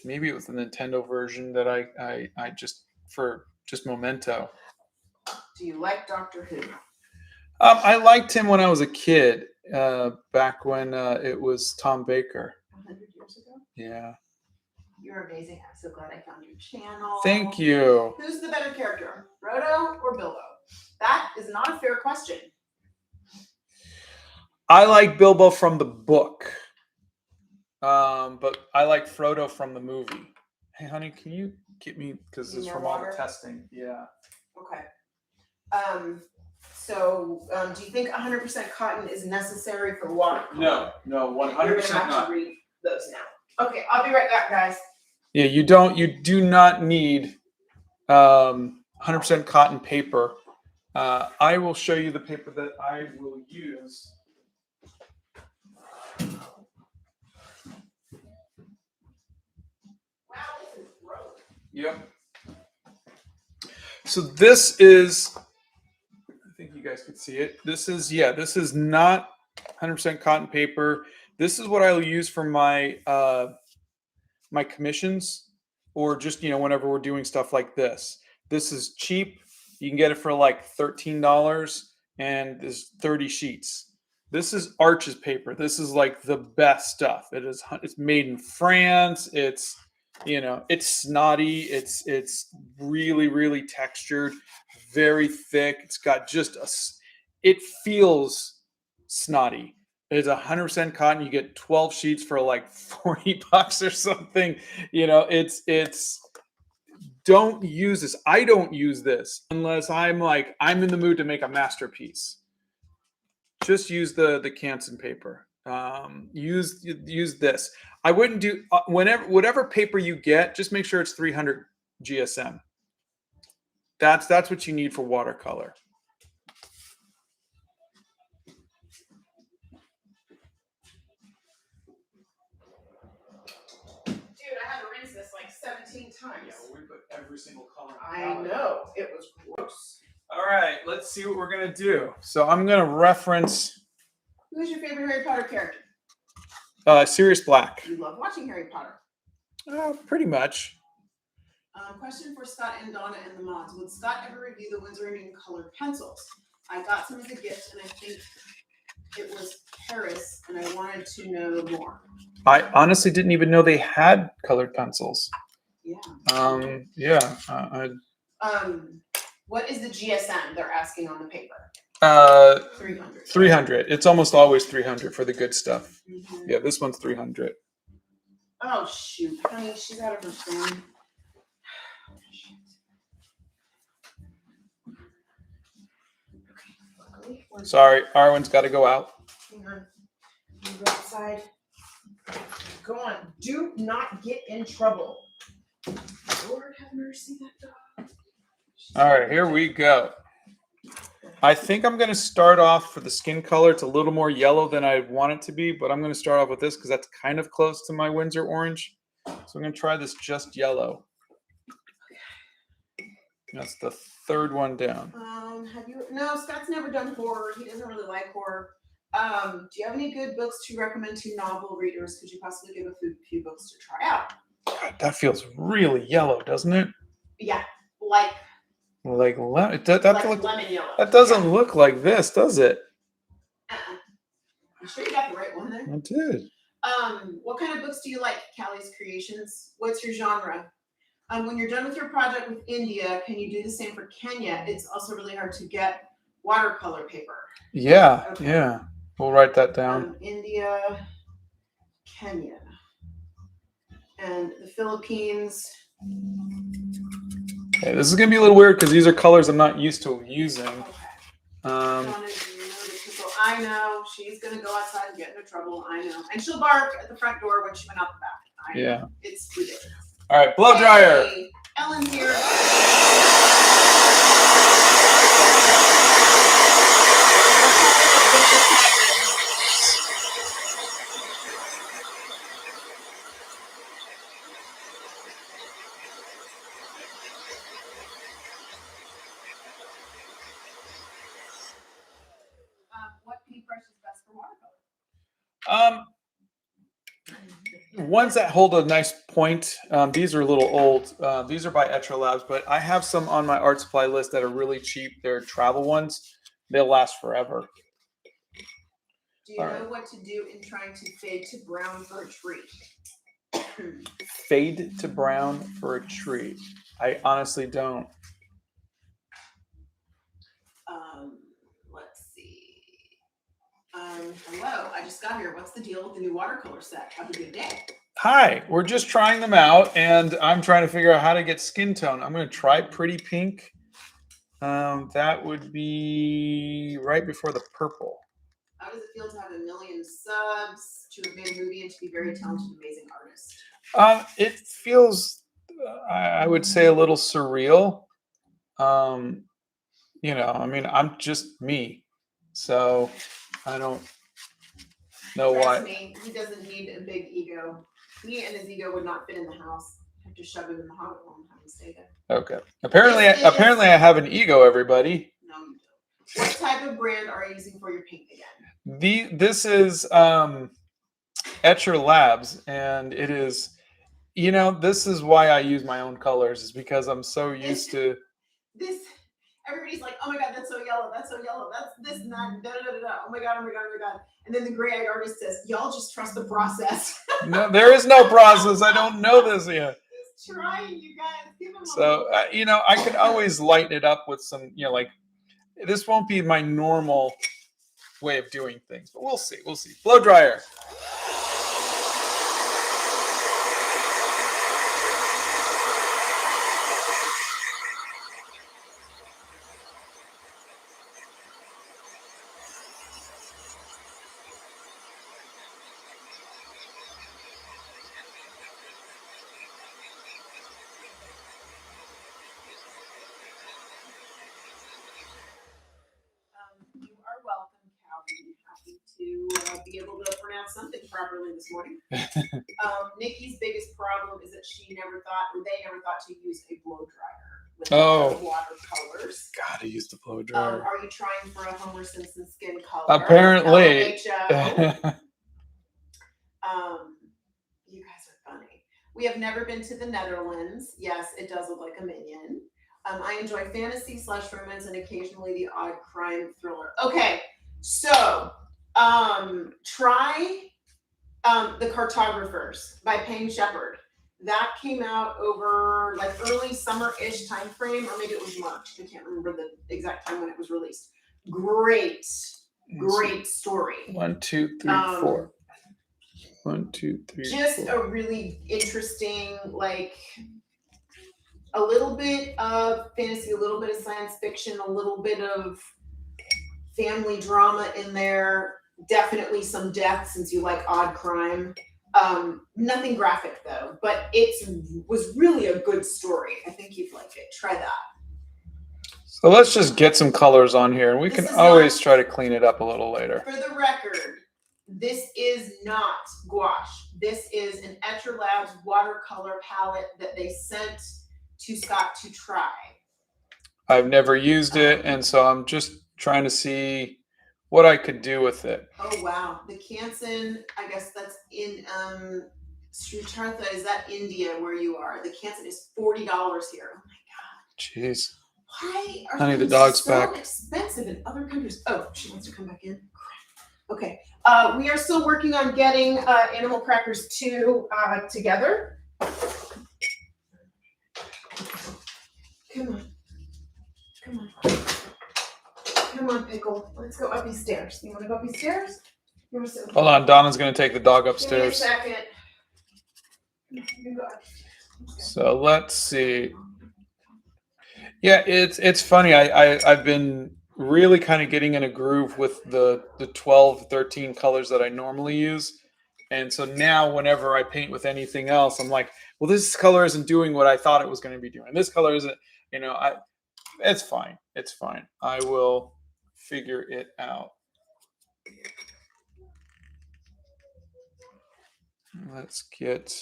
maybe it was the Nintendo version that I just memento. Do you like Doctor Who? I liked him when I was a kid, back when it was Tom Baker. 100 years ago? Yeah. You're amazing. I'm so glad I found your channel. Thank you. Who's the better character, Frodo or Bilbo? That is not a fair question. I like Bilbo from the book, but I like Frodo from the movie. Hey, honey, can you get me, because it's from all the testing. Yeah. Okay. So, do you think 100% cotton is necessary for watercolor? No, 100% You're gonna have not. to read those now. Okay, I'll be right back, guys. Yeah, you do not need 100% cotton paper. I will show you the paper that I will use. Wow, this is gross. Yep. So this is, I think you guys could see it. This is not 100% cotton paper. This is what I'll use for my my commissions, or just, whenever we're doing stuff like this. This is cheap. You can get it for like $13, and there's 30 sheets. This is Arches paper. This is like the best stuff. It's made in France. It's snotty. It's really, really textured, very thick. It's got it feels snotty. It's 100% cotton. You get 12 sheets for like $40 or something. Don't use this. I don't use this unless I'm in the mood to make a masterpiece. Just use the Canson paper. Use this. I wouldn't do whatever paper you get. Just make sure it's 300 GSM. That's what you need for watercolor. Dude, I had to rinse this like 17 times. Yeah, well, we put every single color on the I palette. know. It was gross. All right, let's see what we're going to do. So I'm going to reference Who's your favorite Harry Potter character? Sirius Black. You love watching Harry Potter. Pretty much. Question for Scott and Donna and the mods. Would Scott ever review the Winsor & Newton colored pencils? I got some as a gift, and I think it was Paris, and I wanted to know more. I honestly didn't even know they had colored pencils. Yeah. Yeah. What is the GSM they're asking on the paper? 300. 300. It's almost always 300 for the good stuff. Mm-hmm. Yeah, this one's 300. Oh, shoot. Honey, she's out of her phone. Sorry, Arwen's got to go out. Hang on. You go outside. Go on. Do not get in trouble. Lord have mercy, that dog. All right, here we go. I think I'm going to start off for the skin color. It's a little more yellow than I want it to be, but I'm going to start off with this because that's kind of close to my Windsor orange. So I'm going to try this just yellow. That's the third one down. No, Scott's never done horror. He doesn't really like horror. Do you have any good books to recommend to novel readers? Could you possibly give a few books to try out? God, that feels really yellow, doesn't it? Yeah, like lemon yellow. That doesn't look like this, does it? You sure you got the right one there? I did. What kind of books do you like, Callie's Creations? What's your genre? When you're done with your project with India, can you do the same for Kenya? It's also really hard to get watercolor paper. Yeah, okay. Yeah. We'll write that down. India, Kenya, and the Philippines. Okay, this is going to be a little weird because these are colors I'm not used to using. Okay. I know she's going to go outside and get into trouble. I know. And she'll bark at the front door when she went out the back. I know. Yeah. It's ridiculous. All right, blow dryer. Hey, Ellen's here. What paintbrush is best for watercolor? Ones that hold a nice point. These are a little old. These are by Etcher Labs, but I have some on my art supply list that are really cheap. They're travel ones. They'll last forever. Do you know what to do in trying to fade to brown for a tree? Fade to brown for a tree. I honestly don't. Let's see. Hello, I just got here. What's the deal with the new watercolor set? Have a good day. Hi, we're just trying them out, and I'm trying to figure out how to get skin tone. I'm going to try Pretty Pink. That would be right before the purple. How does it feel to have 1 million subs, to have made a movie, and to be very talented, amazing artist? It feels, I would say, a little surreal. I'm just me, so I don't know why. Me, he doesn't need a big ego. Me and his ego would not fit in the house. Have to shove him in the Hobbit home and have him stay there. Okay. Apparently, I have an ego. Everybody. No, you don't. What type of brand are you using for your paint again? This is Etcher Labs, and it is. This is why I use my own colors, is because I'm so used to this. Everybody's like, oh my God, that's so yellow. That's so yellow. That's this and that. Da, da, da, da. Oh my God, oh my God, oh my God. And then the gray-eyed artist says, y'all just trust the process. No, there is no process. I don't know this yet. He's trying, you guys. Give him so, I can always lighten it up with some, like, this won't be my normal way of doing things, but we'll see. We'll see. Blow dryer. You are welcome, Calvin. Happy to be able to pronounce something properly this morning. Nikki's biggest problem is that they never thought to use a blow dryer with watercolors. Gotta use the blow dryer. Are you trying for a Homer Simpson skin color? Apparently. You guys are funny. We have never been to the Netherlands. Yes, it does look like a minion. I enjoy fantasy / romance and occasionally the odd crime thriller. Okay, so try The Cartographers by Payne Shepherd. That came out over like early summer-ish time frame, or maybe it was March. I can't remember the exact time when it was released. Great story. 1, 2, 3, 4. 1, 2, 3. Just 4. a really interesting, like a little bit of fantasy, a little bit of science fiction, a little bit of family drama in there. Definitely some death since you like odd crime. Nothing graphic though, but it was really a good story. I think you'd like it. Try that. So let's just get some colors on here, and we can always try to clean it up a little later. For the record, this is not gouache. This is an Etcher Labs watercolor palette that they sent to Scott to try. I've never used it, and so I'm just trying to see what I could do with it. Oh wow, the Canson, I guess that's in Sritartha, is that India where you are? The Canson is $40 here. Oh my god. Jeez. Why are Honey, the things dog's so back. expensive in other countries? Oh, she wants to come back in. Okay. We are still working on getting Animal Crackers 2 together. Come on. Come on. Come on, Pickle. Let's go up these stairs. You want to go up these stairs? You want to sit? Hold on, Donna's going to take the dog upstairs. Give me a second. You go up. Okay. So let's see. Yeah, it's funny. I've been really kind of getting in a groove with the 12, 13 colors that I normally use. And so now whenever I paint with anything else, I'm like, well, this color isn't doing what I thought it was going to be doing. This color isn't, it's fine. It's fine. I will figure it out. Let's get...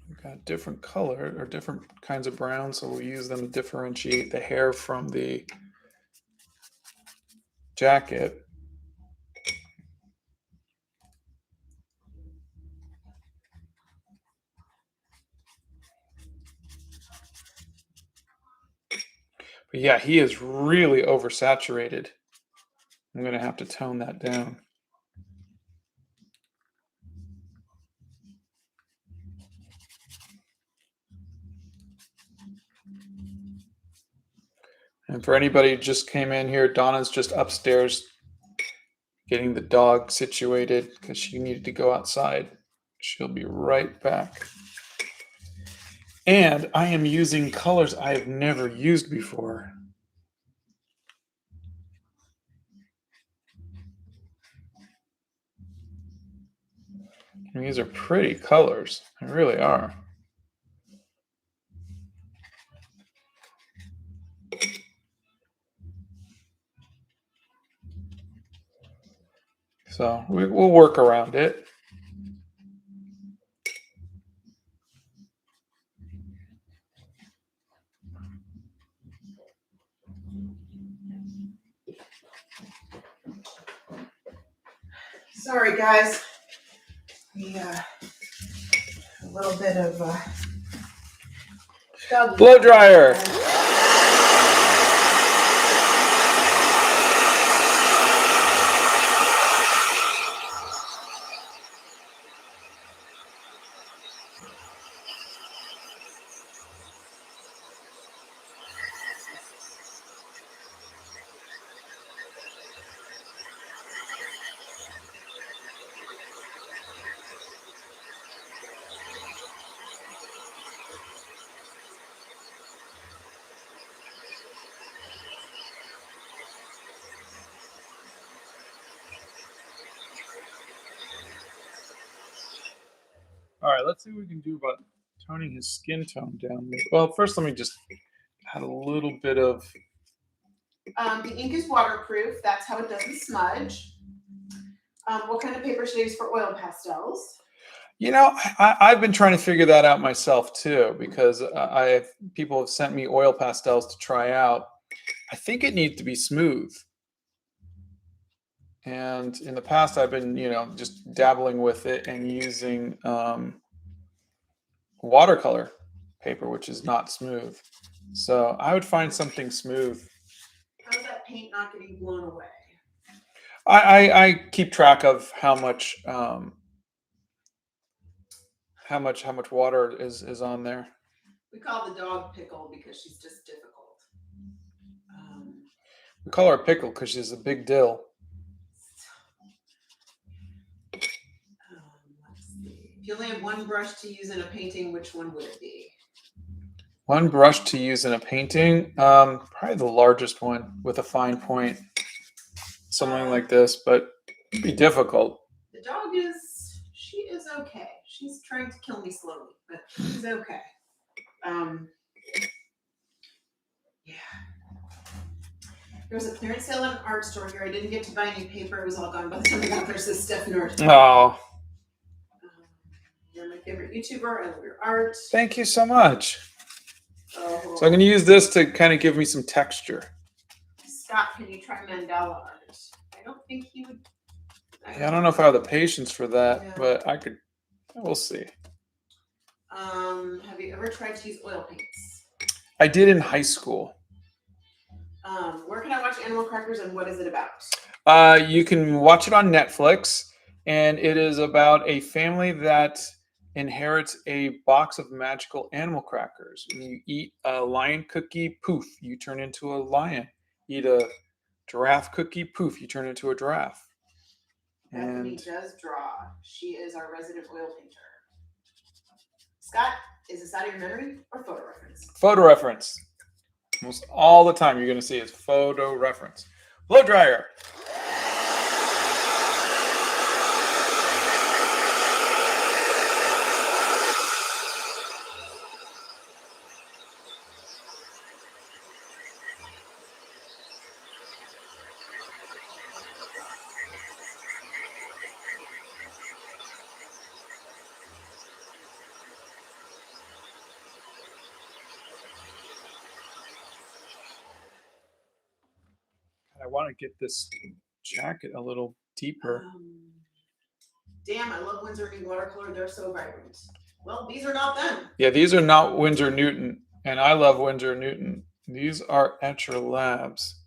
We've got different color or different kinds of brown, so we'll use them to differentiate the hair from the jacket. But yeah, he is really oversaturated. I'm going to have to tone that down. And for anybody who just came in here, Donna's just upstairs getting the dog situated because she needed to go outside. She'll be right back. And I am using colors I have never used before. And these are pretty colors. They really are. So we'll work around it. Sorry, guys. A little bit of blow dryer. All right, let's see what we can do about toning his skin tone down. Well, first let me just add a little bit of The ink is waterproof. That's how it doesn't smudge. What kind of paper should I use for oil pastels? You know, I've been trying to figure that out myself too, because people have sent me oil pastels to try out. I think it needs to be smooth. And in the past, I've been, just dabbling with it and using watercolor paper, which is not smooth. So I would find something smooth. How's that paint not getting blown away? I keep track of how much water is on there. We call the dog Pickle because she's just difficult. We call her Pickle because she's a big dill. Let's see. If you only had one brush to use in a painting, which one would it be? One brush to use in a painting, probably the largest one with a fine point, something like this, but it'd be difficult. The dog she is okay. She's trying to kill me slowly, but she's okay. Yeah. There was a clearance sale at an art store here. I didn't get to buy any paper. It was all gone by the time I got there, says Steph Nord. Oh. You're my favorite YouTuber. I love your art. Thank you so much. Oh. So I'm going to use this to kind of give me some texture. Scott, can you try mandala art? I don't think he would. I don't know if I have the patience for that, but I could. We'll see. Have you ever tried to use oil paints? I did in high school. Where can I watch Animal Crackers and what is it about? You can watch it on Netflix, and it is about a family that inherits a box of magical animal crackers. When you eat a lion cookie, poof, you turn into a lion. Eat a giraffe cookie, poof, you turn into a giraffe. Bethany does draw. She is our resident oil painter. Scott, is this out of your memory or photo reference? Photo reference. Almost all the time you're going to see is photo reference. Blow dryer. I want to get this jacket a little deeper. Damn, I love Winsor & Watercolor. They're so vibrant. Well, these are not them. Yeah, these are not Winsor Newton, and I love Winsor Newton. These are Etcher Labs.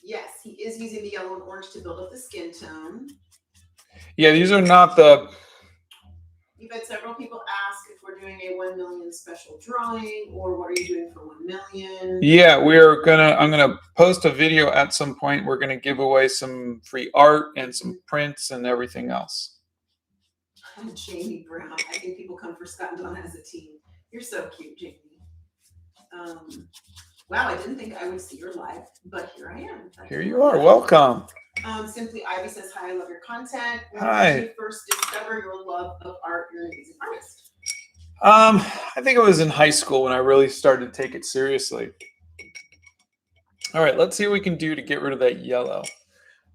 Yes, he is using the yellow and orange to build up the skin tone. Yeah, these are not the... We've had several people ask if we're doing a 1 million special drawing or what are you doing for 1 million? Yeah, I'm gonna post a video at some point. We're gonna give away some free art and some prints and everything else. Jamie Brown. I think people come for Scott and Donna as a team. You're so cute, Jamie. Wow, I didn't think I would see your live, but here I am. Here you are. Welcome. Simply Ivy says, hi, I love your content. When Hi. did you first discover your love of art? You're an amazing artist. I think it was in high school when I really started to take it seriously. All right, let's see what we can do to get rid of that yellow.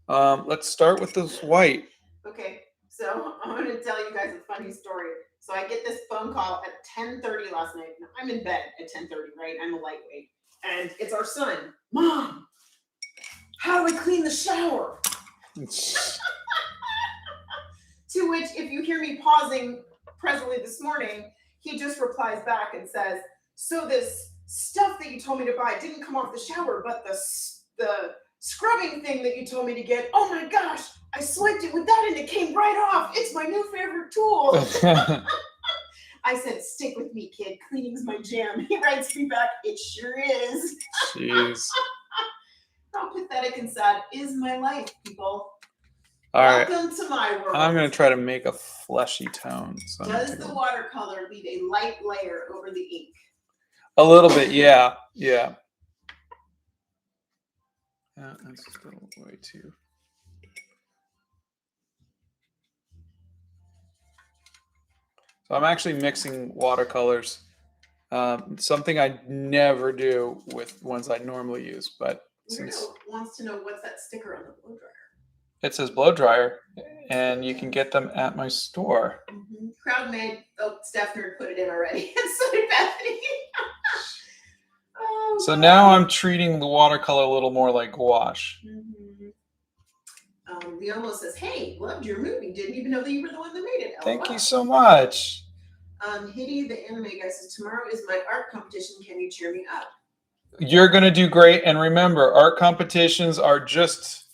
Let's start with this white. Okay, so I'm going to tell you guys a funny story. So I get this phone call at 10:30 last night. I'm in bed at 10:30, right? I'm a lightweight. And it's our son. Mom, how do I clean the shower? To which, if you hear me pausing presently this morning, he just replies back and says, so this stuff that you told me to buy didn't come off the shower, but the scrubbing thing that you told me to get, oh my gosh, I swiped it with that and it came right off. It's my new favorite tool. I said, stick with me, kid. Cleaning's my jam. He writes me back, it sure is. Jeez. How pathetic and sad is my life, people? All right. Welcome to my world. I'm going to try to make a fleshy tone. So Does the watercolor leave a light layer over the ink? A little bit, yeah. Yeah. That's still way too. So I'm actually mixing watercolors. Something I never do with ones I normally use, but Weirdo wants to know what's that sticker on the blow dryer. it says blow dryer, and you can get them at my store. Mm-hmm. Crowd made. Oh, Steph Nerd put it in already, and so did Bethany. Oh, so now I'm treating the watercolor a little more like gouache. Mm-hmm. Leomo says, "Hey, loved your movie. Didn't even know that you were the one that made it." Thank you so much. Hitty, the anime guy, says, "Tomorrow is my art competition. Can you cheer me up?" You're going to do great. And remember, art competitions are just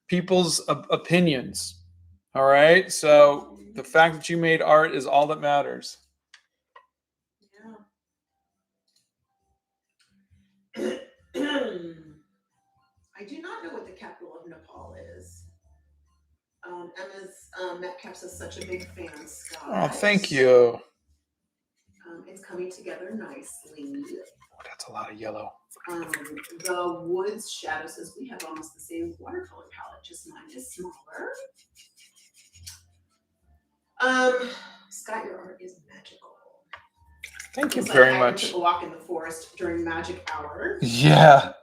people's opinions. All right? So the fact that you made art is all that matters. Yeah. I do not know what the capital of Nepal is. Emma's Metcalf says, "Such a big fan, Scott." Oh, thank you. It's coming together nicely. Oh, that's a lot of yellow. The Woods Shadow says, "We have almost the same watercolor palette, just mine is smaller." Scott, your art is magical. Thank you It's very like much. Took a walk in the forest during magic hour. Yeah.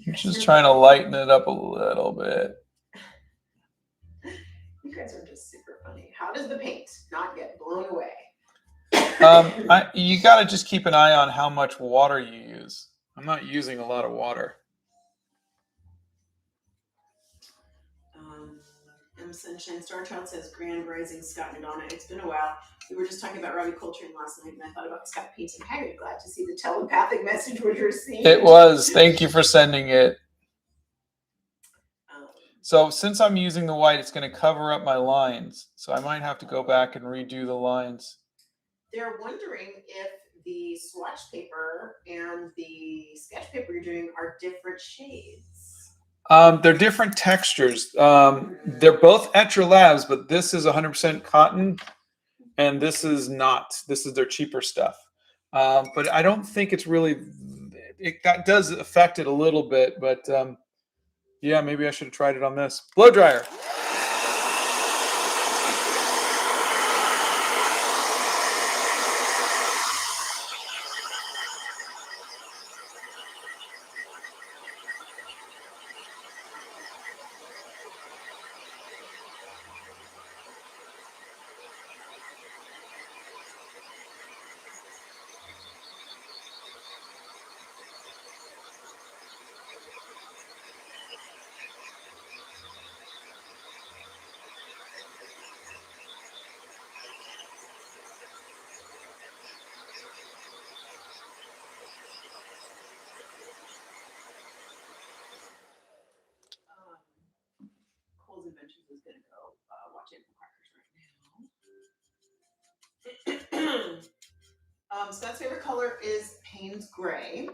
I'm just trying to lighten it up a little bit. You guys are just super funny. How does the paint not get blown away? You got to just keep an eye on how much water you use. I'm not using a lot of water. M. Sunshine Starchild says, "Grand Rising, Scott and Donna. It's been a while. We were just talking about Robbie Coltrane last night, and I thought about Scott painting Hagrid. Glad to see the telepathic message was received." It was. Thank you for sending it. So since I'm using the white, it's going to cover up my lines. So I might have to go back and redo the lines. They're wondering if the swatch paper and the sketch paper you're doing are different shades. They're different textures. They're both Etcher Labs, but this is 100% cotton, and this is not. This is their cheaper stuff. But I don't think it's really. Does affect it a little bit, but yeah, maybe I should have tried it on this blow dryer. Cole's Inventions is going to go watch it right now. Scott's favorite color is Payne's Gray.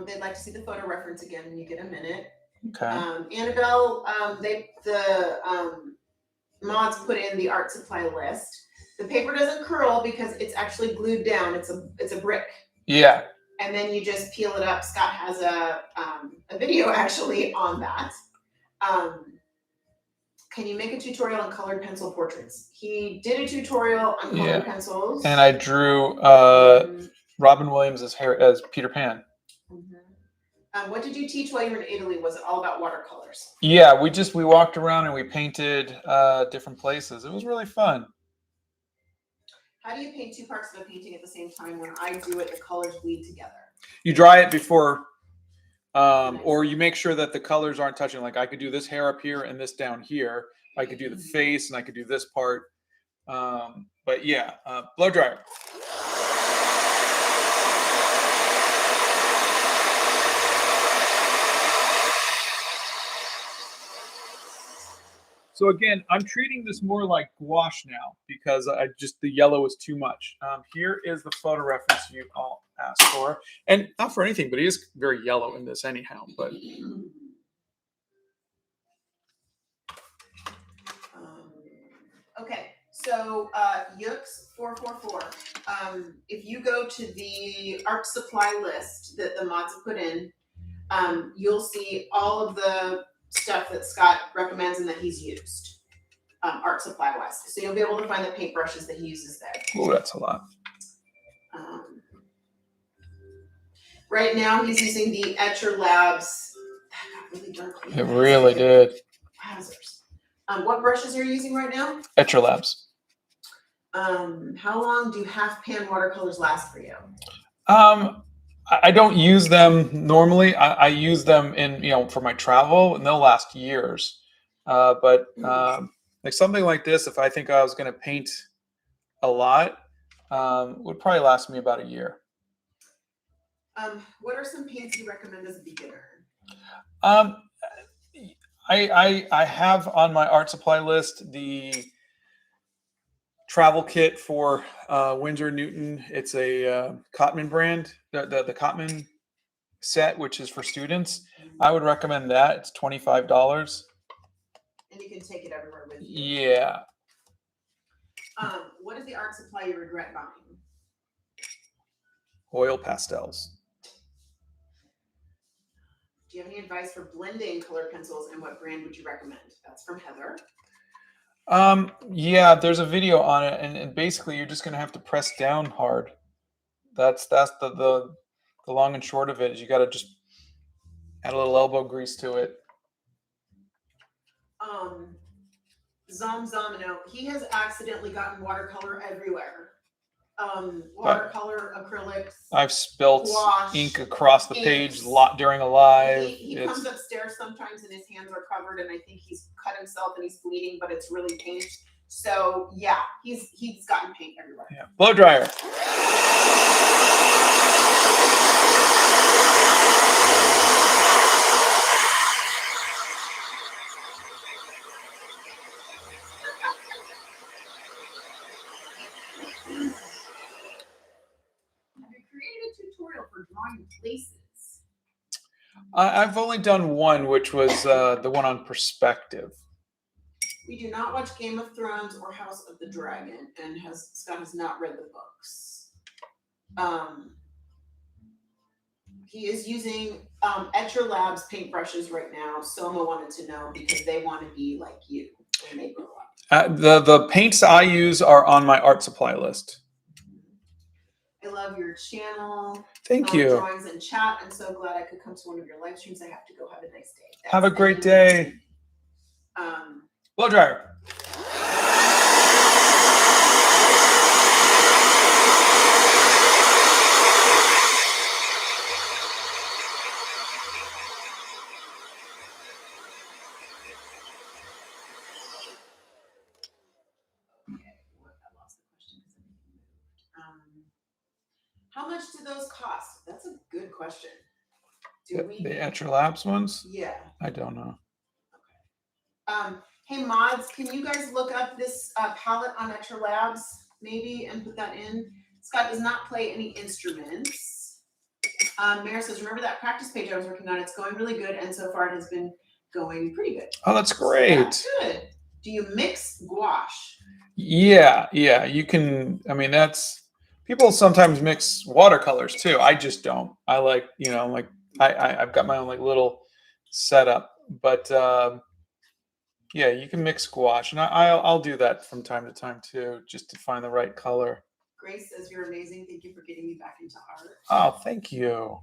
They'd like to see the photo reference again when you get a minute. Okay. Annabelle, the mods put in the art supply list. The paper doesn't curl because it's actually glued down. It's a brick. Yeah. And then you just peel it up. Scott has a video actually on that. Can you make a tutorial on colored pencil portraits? He did a tutorial on colored pencils. And I drew Robin Williams as Peter Pan. Mm-hmm. What did you teach while you were in Italy? Was it all about watercolors? Yeah, we walked around and we painted different places. It was really fun. How do you paint two parts of a painting at the same time? When I do it, the colors bleed together. You dry it before, or you make sure that the colors aren't touching. Like I could do this hair up here and this down here. I could do the face and I could do this part. But yeah, blow dryer. So again, I'm treating this more like gouache now because the yellow is too much. Here is the photo reference you all asked for, and not for anything, but it is very yellow in this anyhow. But okay, so Yooks 444. If you go to the art supply list that the mods have put in, you'll see all of the stuff that Scott recommends and that he's used, art supply wise. So you'll be able to find the paintbrushes that he uses there. Oh, that's a lot. Right now, he's using the Etcher Labs. That got really dark. It really did. Wowzers. What brushes are you using right now? Etcher Labs. How long do half pan watercolors last for you? I don't use them normally. I use them in for my travel, and they'll last years. But like something like this, if I think I was going to paint a lot, would probably last me about a year. What are some paints you recommend as a beginner? I have on my art supply list the travel kit for Winsor Newton. It's a Cotman brand, the Cotman set, which is for students. I would recommend that. It's $25. And you can take it everywhere with you. Yeah. What is the art supply you regret buying? Oil pastels. Do you have any advice for blending color pencils, and what brand would you recommend? That's from Heather. Yeah, there's a video on it, and basically you're just gonna have to press down hard. That's the long and short of it. Is you got to just add a little elbow grease to it. Zomino, he has accidentally gotten watercolor everywhere. Watercolor, acrylics. I've spilt gouache, ink across the page during a live. He comes upstairs sometimes and his hands are covered, and I think he's cut himself and he's bleeding, but it's really paint. So yeah, he's gotten paint everywhere. Yeah. Blow dryer. For drawing places. I've only done one, which was the one on perspective. We do not watch Game of Thrones or House of the Dragon, and Scott has not read the books. He is using Etcher Labs paintbrushes right now. Soma wanted to know because they want to be like you when they grow up. The paints I use are on my art supply list. I love your channel. Thank you. Drawings and chat. I'm so glad I could come to one of your live streams. I have to go. Have a nice day. Have a great day. Blow dryer. How much do those cost? That's a good question. The Etcher Labs ones? Yeah. I don't know. Okay. Hey mods, can you guys look up this palette on Etcher Labs maybe and put that in? Scott does not play any instruments. Mara says, remember that practice page I was working on? It's going really good, and so far it has been going pretty good. Oh, that's great. That's good. Do you mix gouache? Yeah. You can. I mean, people sometimes mix watercolors too. I just don't. I like, I've got my own little setup, but yeah, you can mix gouache, and I'll do that from time to time too, just to find the right color. Grace says you're amazing. Thank you for getting me back into art. Oh, thank you.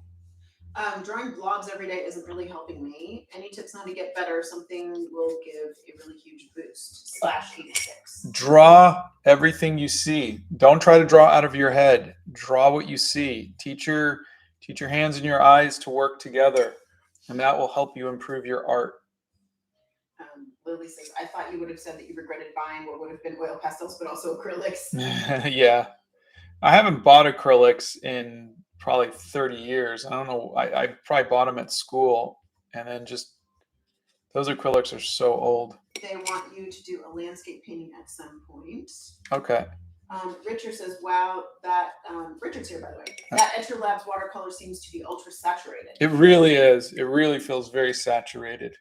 Drawing blobs every day isn't really helping me. Any tips on how to get better? Something will give a really huge boost. /86. Draw everything you see. Don't try to draw out of your head. Draw what you see. Teach your hands and your eyes to work together, and that will help you improve your art. Lily says, I thought you would have said that you regretted buying what would have been oil pastels, but also acrylics. Yeah. I haven't bought acrylics in probably 30 years. I don't know. I probably bought them at school, and then just those acrylics are so old. They want you to do a landscape painting at some point. Okay. Richard says, wow, that Richard's here, by the way. That Etcher Labs watercolor seems to be ultra saturated. It really is. It really feels very saturated.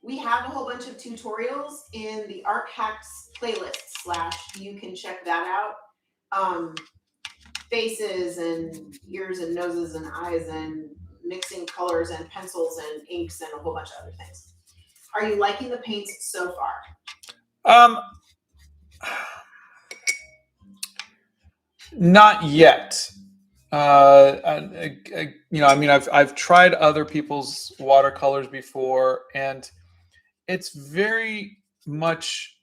We have a whole bunch of tutorials in the Art Hacks playlist / you can check that out. Faces and ears and noses and eyes and mixing colors and pencils and inks and a whole bunch of other things. Are you liking the paints so far? Not yet. I've tried other people's watercolors before, and it's very much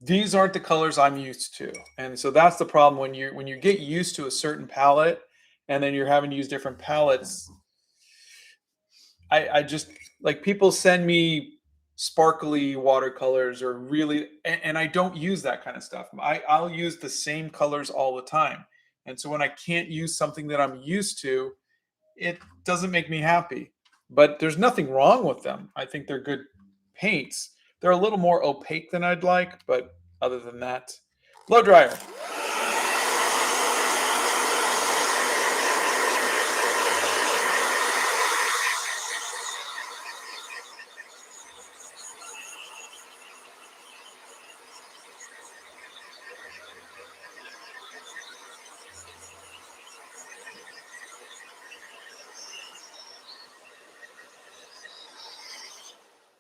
these aren't the colors I'm used to, and so that's the problem when you get used to a certain palette, and then you're having to use different palettes. I just like people send me sparkly watercolors or really, and I don't use that kind of stuff. I'll use the same colors all the time, and so when I can't use something that I'm used to, it doesn't make me happy. But there's nothing wrong with them. I think they're good paints. They're a little more opaque than I'd like, but other than that, blow dryer.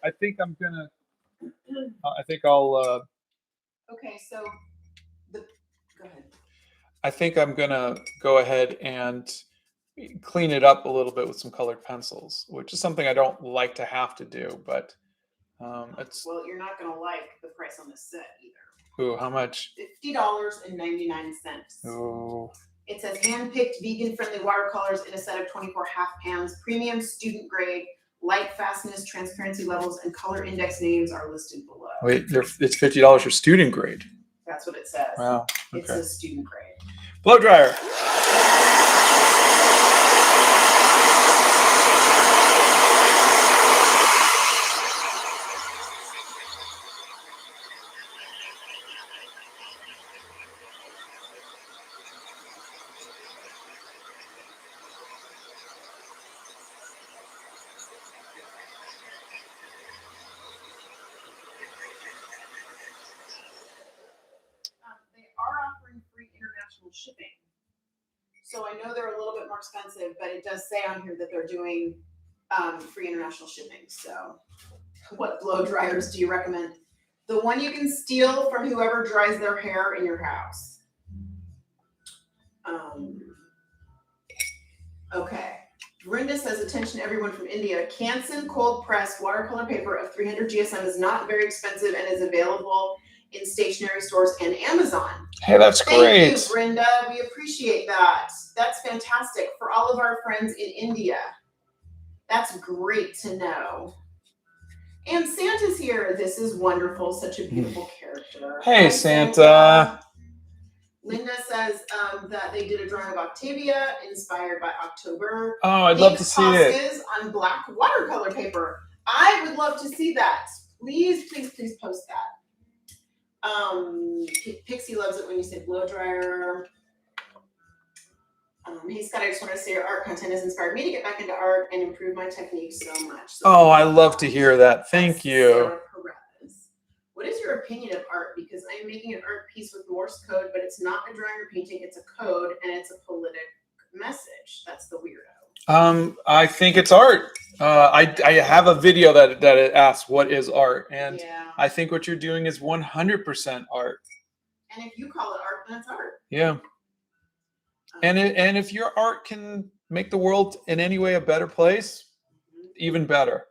I think I'm gonna. I think I'll. Okay, so go ahead. I think I'm gonna go ahead and clean it up a little bit with some colored pencils, which is something I don't like to have to do, but it's. Well, you're not going to like the price on this set either. Ooh, how much? $50.99. Ooh. It says hand-picked vegan-friendly watercolors in a set of 24 half pans, premium student grade, light fastness, transparency levels, and color index names are listed below. Wait, it's $50 for student grade. That's what it says. Wow. Okay. It says student grade. Blow dryer. They are offering free international shipping. So I know they're a little bit more expensive, but it does say on here that they're doing free international shipping. So what blow dryers do you recommend? The one you can steal from whoever dries their hair in your house. Okay. Brenda says, attention everyone from India. Canson cold pressed watercolor paper of 300 GSM is not very expensive and is available in stationery stores and Amazon. Hey, that's great. Thank you, Brenda. We appreciate that. That's fantastic for all of our friends in India. That's great to know. And Santa's here. This is wonderful. Such a beautiful character. Hey, Hi, Santa. Linda says that they did a drawing of Octavia inspired by October. Oh, I'd love to see it. On black watercolor paper. I would love to see that. Please, please, please post that. Pixie loves it when you say blow dryer. Hey Scott, I just want to say your art content has inspired me to get back into art and improve my technique so much. So I love to hear that. Thank you. What is your opinion of art? Because I'm making an art piece with Morse code, but it's not a drawing or painting, it's a code and it's a politic message. That's the weirdo. I think it's art. I have a video that it asks what is art, and yeah. I think what you're doing is 100% art. And if you call it art, then it's art. Yeah. And if your art can make the world in any way a better place, even better.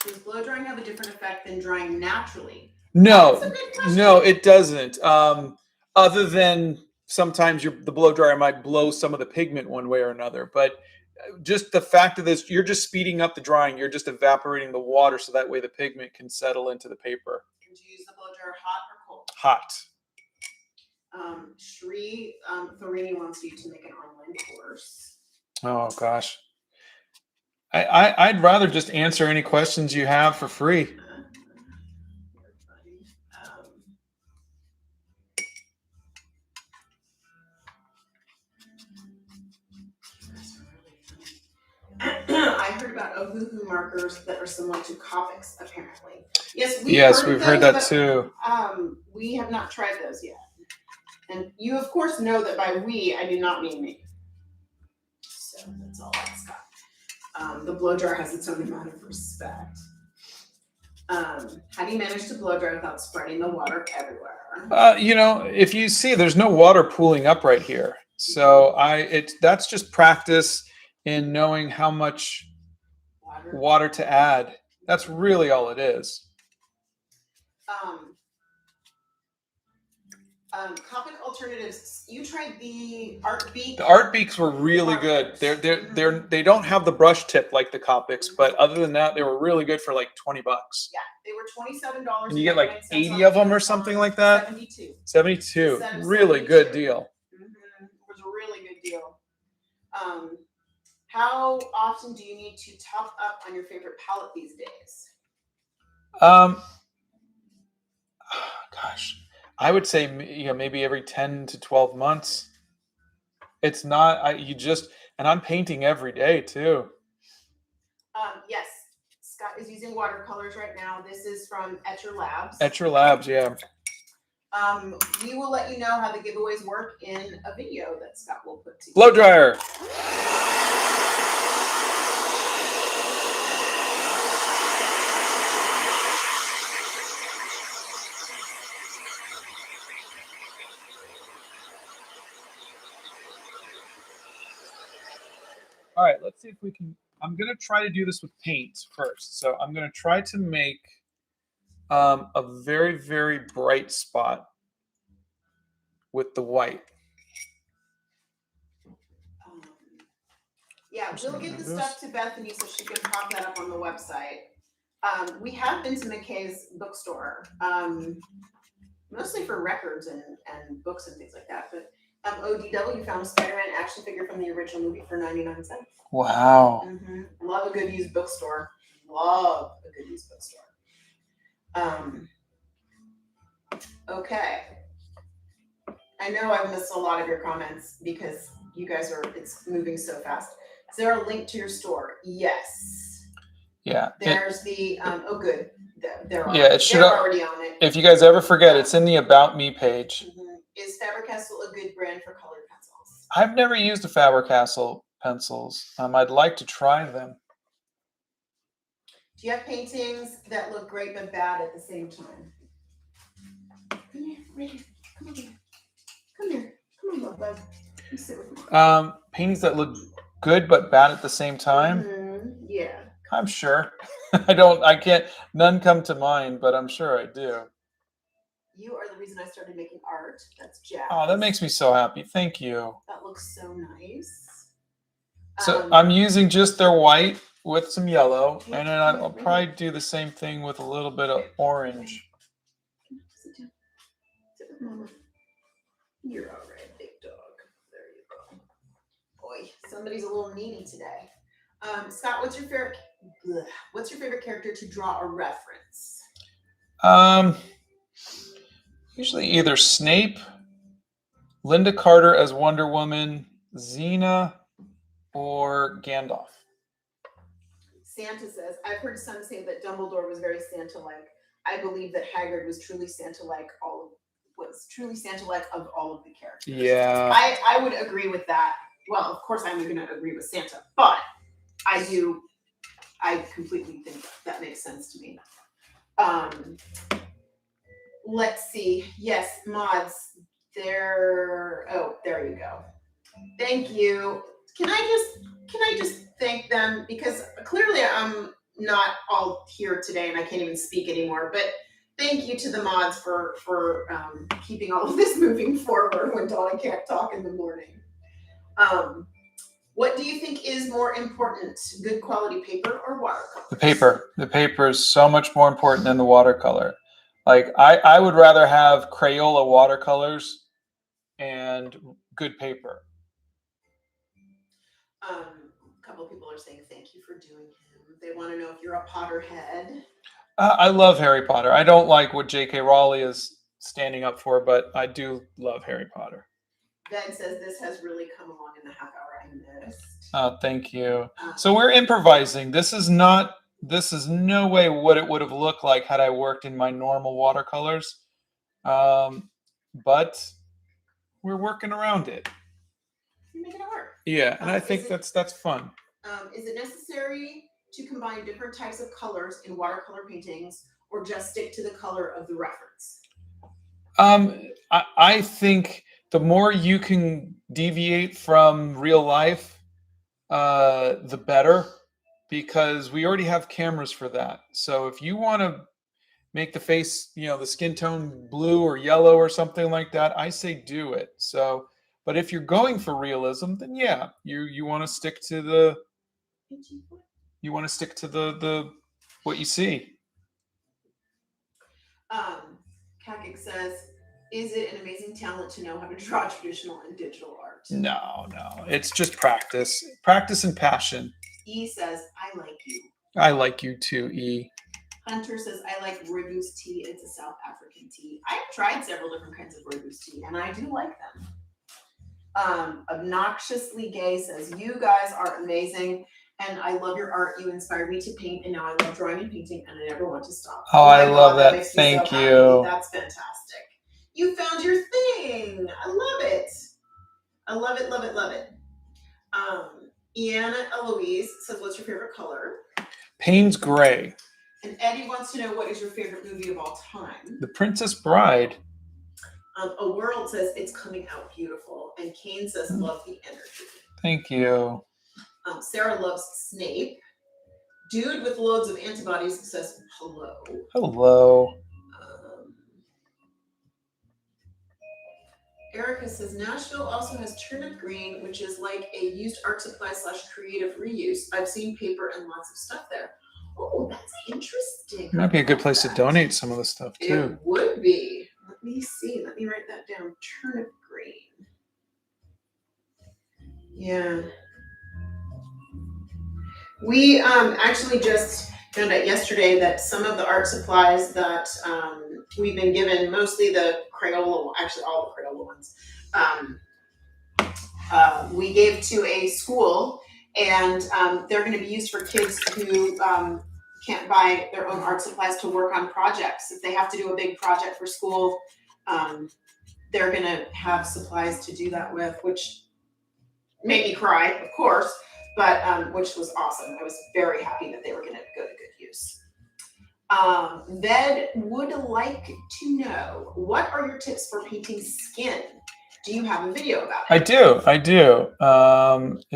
Does blow drying have a different effect than drying naturally? No, it doesn't. Other than sometimes the blow dryer might blow some of the pigment one way or another, but just the fact of this, you're just speeding up the drying. You're just evaporating the water so that way the pigment can settle into the paper. Would you use the blow dryer hot or cold? Hot. Shri Thorini wants you to make an online course. Oh gosh. I'd rather just answer any questions you have for free. I heard about Ohuhu markers that are similar to Copics, apparently. Yes, we've heard that too. We have not tried those yet. And you, of course, know that by we, I do not mean me. So that's all that's got. The blow dryer has its own amount of respect. How do you manage to blow dry without spreading the water everywhere? If you see, there's no water pooling up right here. So that's just practice in knowing how much water to add. That's really all it is. Copic alternatives. You tried the Art Beak. The Art Beaks were really good. They don't have the brush tip like the Copics, but other than that, they were really good for like $20. Yeah, they were $27. And you get like 80 of them or something like that. 72. 72. Really good deal. It was a really good deal. How often do you need to top up on your favorite palette these days? Gosh, I would say maybe every 10 to 12 months. It's not and I'm painting every day too. Yes, Scott is using watercolors right now. This is from Etcher Labs. Etcher Labs, yeah. We will let you know how the giveaways work in a video that Scott will put together. Blow dryer. All right, let's see if we can. I'm going to try to do this with paint first. So I'm going to try to make a very, very bright spot with the white. Yeah, we'll get the stuff to Bethany so she can pop that up on the website. We have been to McKay's bookstore, mostly for records and books and things like that. But ODW found a Spider-Man action figure from the original movie for 99 cents. Wow. Love a good used bookstore. Love a good used bookstore. Okay. I know I've missed a lot of your comments because you guys it's moving so fast. Is there a link to your store? Yes. Yeah. There's the good. They're already on it. If you guys ever forget, it's in the About Me page. Is Faber-Castell a good brand for colored pencils? I've never used a Faber-Castell pencils. I'd like to try them. Do you have paintings that look great but bad at the same time? Come here, right here. Come over here. Come here. Come on, love bug. You sit with me. Paintings that look good but bad at the same time? Yeah. I'm sure. None come to mind, but I'm sure I do. You are the reason I started making art. That's Jack. Oh, that makes me so happy. Thank you. That looks so nice. So I'm using just their white with some yellow, and then I'll probably do the same thing with a little bit of orange. Sit down. Sit with Mama. You're all right, big dog. There you go. Boy, somebody's a little needy today. Scott, what's your favorite character to draw a reference? Usually either Snape, Linda Carter as Wonder Woman, Xena, or Gandalf. Santa says, I've heard some say that Dumbledore was very Santa-like. I believe that Hagrid was truly Santa-like of all of the characters. Yeah. I would agree with that. Well, of course I'm going to agree with Santa, but I completely think that makes sense to me. Let's see. Yes, mods. There you go. Thank you. Can I just thank them, because clearly I'm not all here today and I can't even speak anymore, but thank you to the mods for keeping all of this moving forward when Donna can't talk in the morning. What do you think is more important, good quality paper or watercolor? The paper. The paper is so much more important than the watercolor. Like I would rather have Crayola watercolors and good paper. A couple of people are saying thank you for doing him. They want to know if you're a Potterhead. I love Harry Potter. I don't like what J.K. Rowling is standing up for, but I do love Harry Potter. Ben says this has really come along in the half hour I missed. Oh, thank you. So we're improvising. This is no way what it would have looked like had I worked in my normal watercolors. But we're working around it. You're making it work. Yeah, and I think that's fun. Is it necessary to combine different types of colors in watercolor paintings, or just stick to the color of the reference? I think the more you can deviate from real life, the better, because we already have cameras for that. So if you want to make the face, the skin tone blue or yellow or something like that, I say do it. So, but if you're going for realism, then yeah, you want to stick to the what you see. Kakik says, is it an amazing talent to know how to draw traditional and digital art? No, it's just practice and passion. E says, I like you. I like you too, E. Hunter says, I like rooibos tea. It's a South African tea. I've tried several different kinds of rooibos tea, and I do like them. Obnoxiously Gay says, you guys are amazing, and I love your art. You inspired me to paint, and now I love drawing and painting, and I never want to stop. Oh, I love that. Makes Thank me so you. happy. That's fantastic. You found your thing. I love it. I love it, love it, love it. Iana Eloise says, what's your favorite color? Payne's Gray. And Eddie wants to know, what is your favorite movie of all time? The Princess Bride. A World says, it's coming out beautiful. And Kane says, love the energy. Thank you. Sarah loves Snape. Dude with loads of antibodies says, hello. Hello. Erica says, Nashville also has turnip green, which is like a used art supply / creative reuse. I've seen paper and lots of stuff there. Oh, that's interesting. It might be a good place to donate some of the stuff too. It would be. Let me see. Let me write that down. Turnip green. Yeah. We actually just found out yesterday that some of the art supplies that we've been given, mostly the Crayola, actually all the Crayola ones, we gave to a school, and they're going to be used for kids who can't buy their own art supplies to work on projects. If they have to do a big project for school, they're going to have supplies to do that with, which made me cry, of course, but which was awesome. I was very happy that they were going to go to good use. Ved would like to know, what are your tips for painting skin? Do you have a video about it? I do.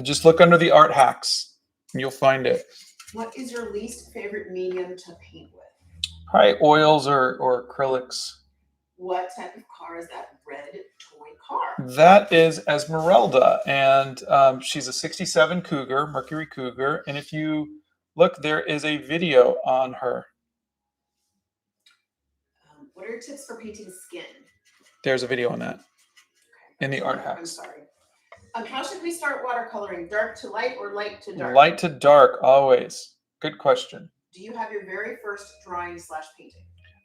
Just look under the art hacks and you'll find it. What is your least favorite medium to paint with? Probably oils or acrylics. What type of car is that red toy car? That is Esmeralda, and she's a 67 Cougar, Mercury Cougar. And if you look, there is a video on her. What are your tips for painting skin? There's a video on that in the art hacks. I'm sorry. How should we start watercoloring? Dark to light or light to dark? Light to dark, always. Good question. Do you have your very first drawing / painting?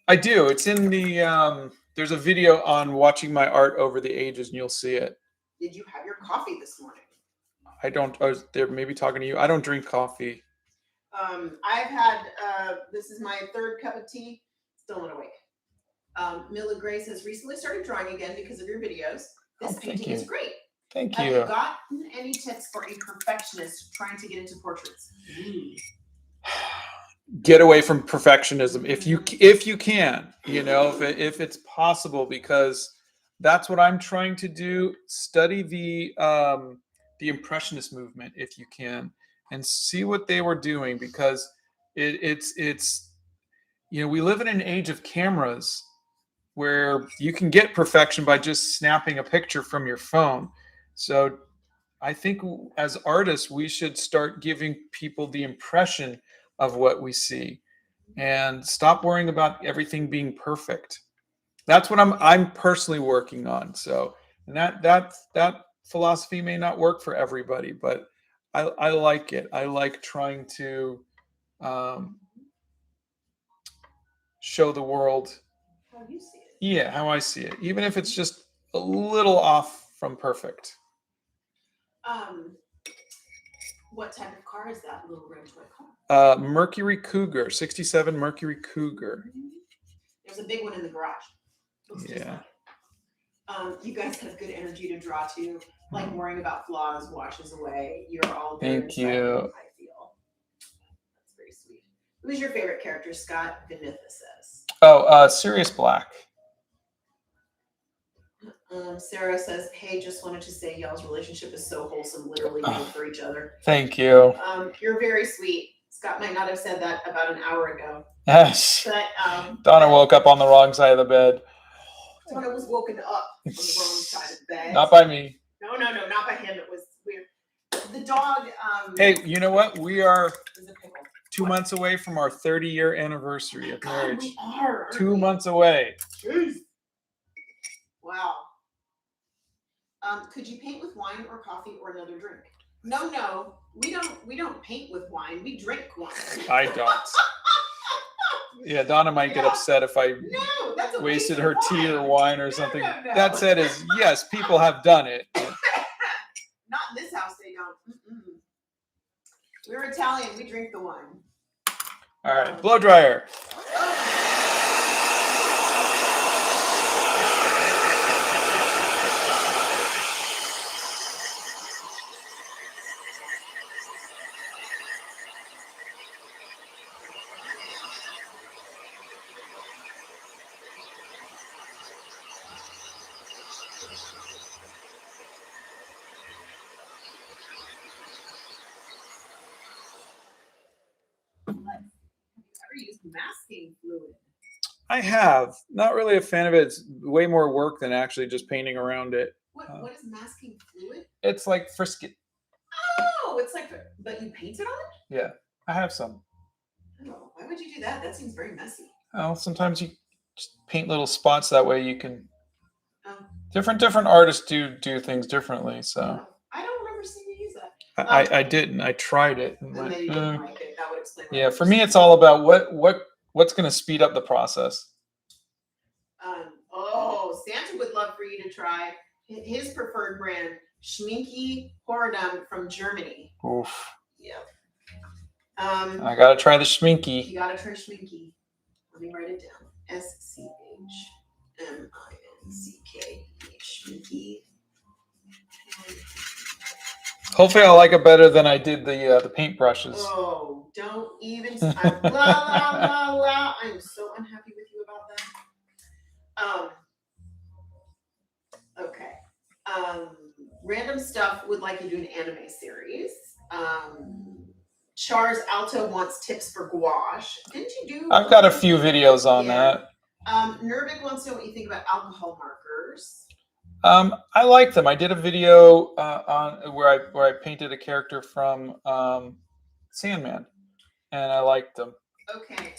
I do. It's in the, there's a video on watching my art over the ages, and you'll see it. Did you have your coffee this morning? I don't. I was there maybe talking to you. I don't drink coffee. I've had, this is my third cup of tea, still not awake. Mila Grace has recently started drawing again because of your videos. This painting is great. Thank you. Have you gotten any tips for a perfectionist trying to get into portraits? Get away from perfectionism if you can, if it's possible, because that's what I'm trying to do. Study the impressionist movement if you can, and see what they were doing, because it's we live in an age of cameras where you can get perfection by just snapping a picture from your phone. So I think as artists, we should start giving people the impression of what we see and stop worrying about everything being perfect. That's what I'm personally working on. So, and that philosophy may not work for everybody, but I like it. I like trying to show the world how you see it. Yeah, how I see it, even if it's just a little off from perfect. What type of car is that little red toy car? Mercury Cougar, 67 Mercury Cougar. There's a big one in the garage. Yeah. You guys have good energy to draw to. Like worrying about flaws washes away. You're all there. Thank you. I feel. That's very sweet. Who's your favorite character? Scott Vinitha says. Oh, Sirius Black. Sarah says, "Hey, just wanted to say y'all's relationship is so wholesome, literally made for each other." Thank you. You're very sweet. Scott might not have said that about an hour ago. Yes. But Donna woke up on the wrong side of the bed. Donna was woken up on the wrong side of the bed. Not by me. No, not by him. It was weird. The dog. Hey, you know what? We are 2 months away from our 30-year anniversary of marriage. We are. 2 months away. Jeez. Wow. Could you paint with wine or coffee or another drink? No, we don't paint with wine. We drink wine. I don't. Yeah, Donna might get upset if I wasted her tea or wine or something. No. That said, is yes, people have done it. Not in this house, they don't. We're Italian. We drink the wine. All right, blow dryer. Used masking fluid. I have. Not really a fan of it. It's way more work than actually just painting around it. What is masking fluid? It's like frisket. Oh, it's like, but you painted on it? Yeah, I have some. Oh, why would you do that? That seems very messy. Well, sometimes you just paint little spots. That way you can. Different artists do things differently. So. I don't remember seeing you use that. I didn't. I tried it. And then you didn't like it. That would explain. Yeah, for me, it's all about what's going to speed up the process. Santa would love for you to try his preferred brand, Schminky Horadam from Germany. Oof. Yeah. I gotta try the Schminky. You gotta try Schminky. Let me write it down. SCHMINCKE. Schminky. Hopefully, I'll like it better than I did the paintbrushes. Oh, don't even. I'm so unhappy with you about that. Okay. Random Stuff would like you to do an anime series. Char's Alto wants tips for gouache. Didn't you do? I've got a few videos on that. Nervik wants to know what you think about alcohol markers. I like them. I did a video on where I painted a character from Sandman, and I liked them. Okay.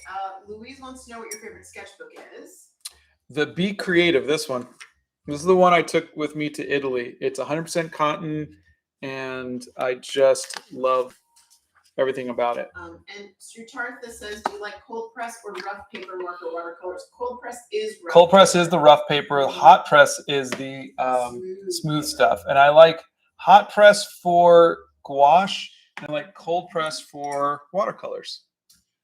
Louise wants to know what your favorite sketchbook is. The Be Creative. This one. This is the one I took with me to Italy. It's 100% cotton, and I just love everything about it. And Srutartha says, do you like cold press or rough paper marker watercolors? Cold press is rough. Cold press is the rough paper. Hot press is the smooth stuff. And I like hot press for gouache, and I like cold press for watercolors.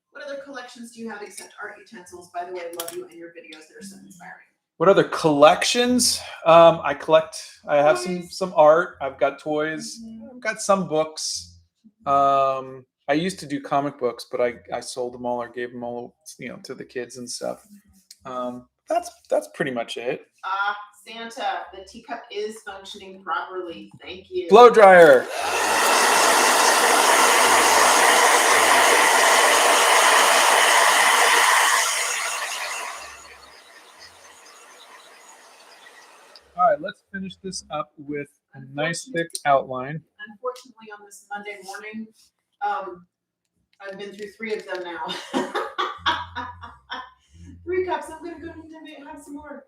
What other collections do you have except art utensils? By the way, I love you and your videos. They're so inspiring. What other collections? I collect. I have some art. I've got toys. I've got some books. I used to do comic books, but I sold them all or gave them all, to the kids and stuff. That's pretty much it. Santa, the teacup is functioning properly. Thank you. Blow dryer. All right, let's finish this up with a nice thick outline. Unfortunately, on this Monday morning, I've been through 3 of them now. 3 cups. I'm gonna go need to have some more.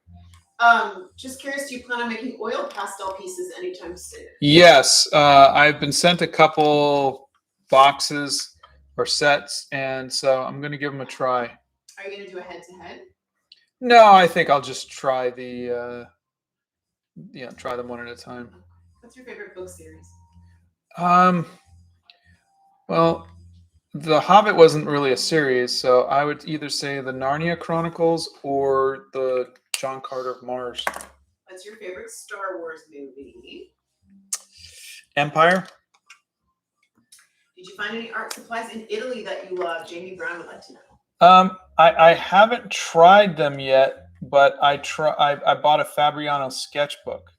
Just curious, do you plan on making oil pastel pieces anytime soon? Yes, I've been sent a couple boxes or sets, and so I'm gonna give them a try. Are you gonna do a head-to-head? No, I think I'll just try try them one at a time. What's your favorite book series? Well, The Hobbit wasn't really a series, so I would either say the Narnia Chronicles or the John Carter of Mars. What's your favorite Star Wars movie? Empire. Did you find any art supplies in Italy that you love? Jamie Brown would like to know. I haven't tried them yet, but I bought a Fabriano sketchbook.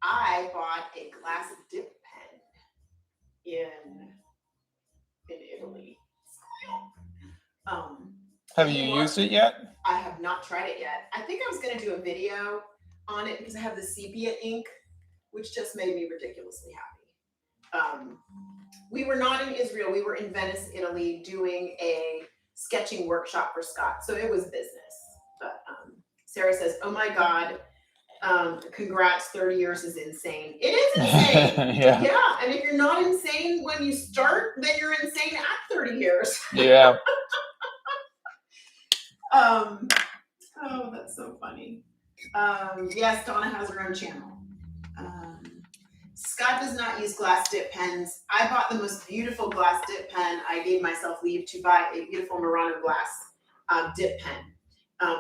I bought a glass dip pen in Italy. Have you used it yet? I have not tried it yet. I think I was going to do a video on it because I have the sepia ink, which just made me ridiculously happy. We were not in Israel. We were in Venice, Italy, doing a sketching workshop for Scott. So it was business. But Sarah says, oh my God, congrats, 30 years is insane. It is insane. Yeah. And if you're not insane when you start, then you're insane at 30 years. Yeah. Oh, that's so funny. Yes, Donna has her own channel. Scott does not use glass dip pens. I bought the most beautiful glass dip pen. I gave myself leave to buy a beautiful Murano glass dip pen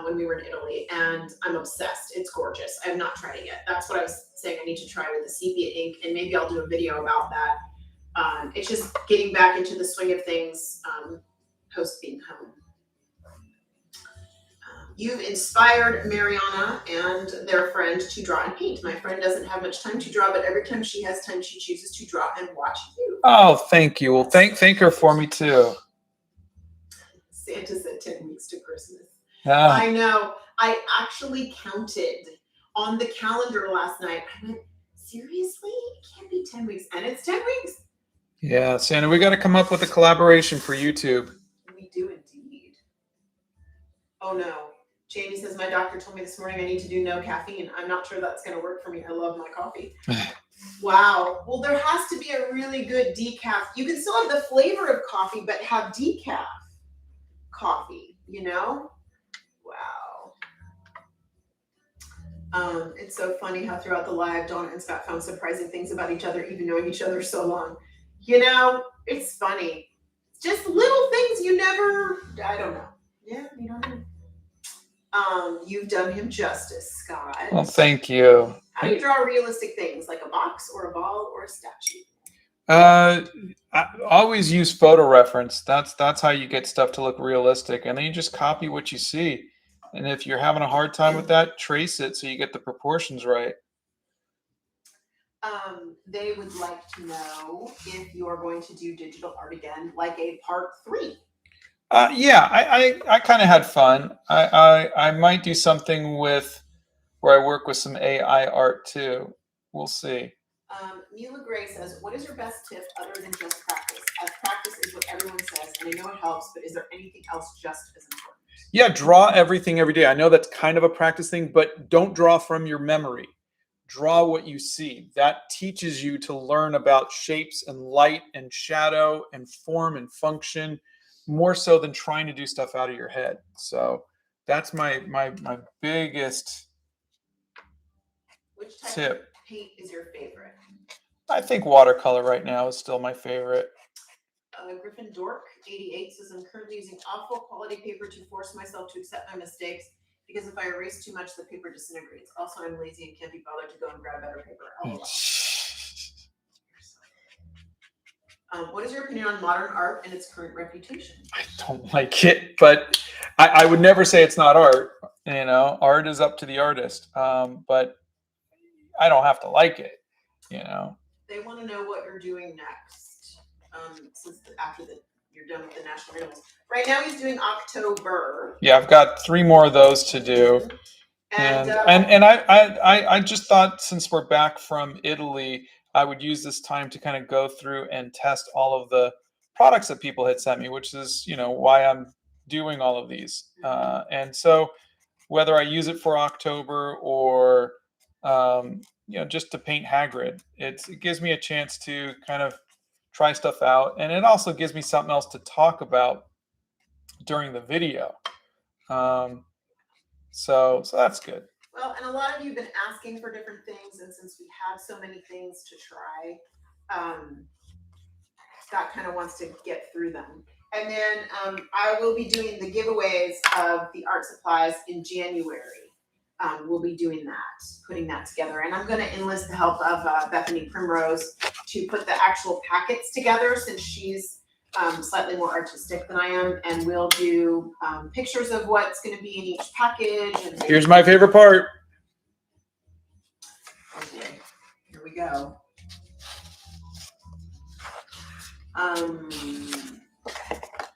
when we were in Italy, and I'm obsessed. It's gorgeous. I have not tried it yet. That's what I was saying. I need to try with the sepia ink, and maybe I'll do a video about that. It's just getting back into the swing of things post being home. You've inspired Mariana and their friend to draw and paint. My friend doesn't have much time to draw, but every time she has time, she chooses to draw and watch you. Oh, thank you. Well, thank her for me too. Santa said 10 weeks to Christmas. I know. I actually counted on the calendar last night. I went, seriously? It can't be 10 weeks. And it's 10 weeks. Yeah, Santa, we got to come up with a collaboration for YouTube. We do indeed. Oh, no. Jamie says, my doctor told me this morning I need to do no caffeine. I'm not sure that's going to work for me. I love my coffee. Wow. Well, there has to be a really good decaf. You can still have the flavor of coffee, but have decaf coffee, you know? Wow. It's so funny how throughout the live, Donna and Scott found surprising things about each other, even knowing each other so long. You know, it's funny. It's just little things you never, I don't know. Yeah, you don't know. You've done him justice, Scott. Well, thank you. How do you draw realistic things, like a box or a ball or a statue? I always use photo reference. That's how you get stuff to look realistic, and then you just copy what you see. And if you're having a hard time with that, trace it so you get the proportions right. They would like to know if you're going to do digital art again, like a part 3. Yeah, I kind of had fun. I might do something with where I work with some AI art too. We'll see. Mila Gray says, what is your best tip other than just practice? As practice is what everyone says, and I know it helps, but is there anything else just as important? Yeah, draw everything every day. I know that's kind of a practice thing, but don't draw from your memory. Draw what you see. That teaches you to learn about shapes and light and shadow and form and function, more so than trying to do stuff out of your head. So that's my biggest Which type tip. of paint is your favorite? I think watercolor right now is still my favorite. Griffin Dork 88 says, I'm currently using awful quality paper to force myself to accept my mistakes, because if I erase too much, the paper disintegrates. Also, I'm lazy and can't be bothered to go and grab better paper. What is your opinion on modern art and its current reputation? I don't like it, but I would never say it's not art. You know, art is up to the artist. But I don't have to like it, you know. They want to know what you're doing next. Since you're done with the national animals. Right now he's doing October. Yeah, I've got 3 more of those to do. And I just thought, since we're back from Italy, I would use this time to kind of go through and test all of the products that people had sent me, which is, you know, why I'm doing all of these. And so whether I use it for October or, you know, just to paint Hagrid, it gives me a chance to kind of try stuff out. And it also gives me something else to talk about during the video. So that's good. Well, and a lot of you have been asking for different things, and since we have so many things to try, Scott kind of wants to get through them. And then I will be doing the giveaways of the art supplies in January. We'll be doing that, putting that together. And I'm going to enlist the help of Bethany Primrose to put the actual packets together, since she's slightly more artistic than I am, and we'll do pictures of what's going to be in each package. And here's my favorite part. Okay, here we go.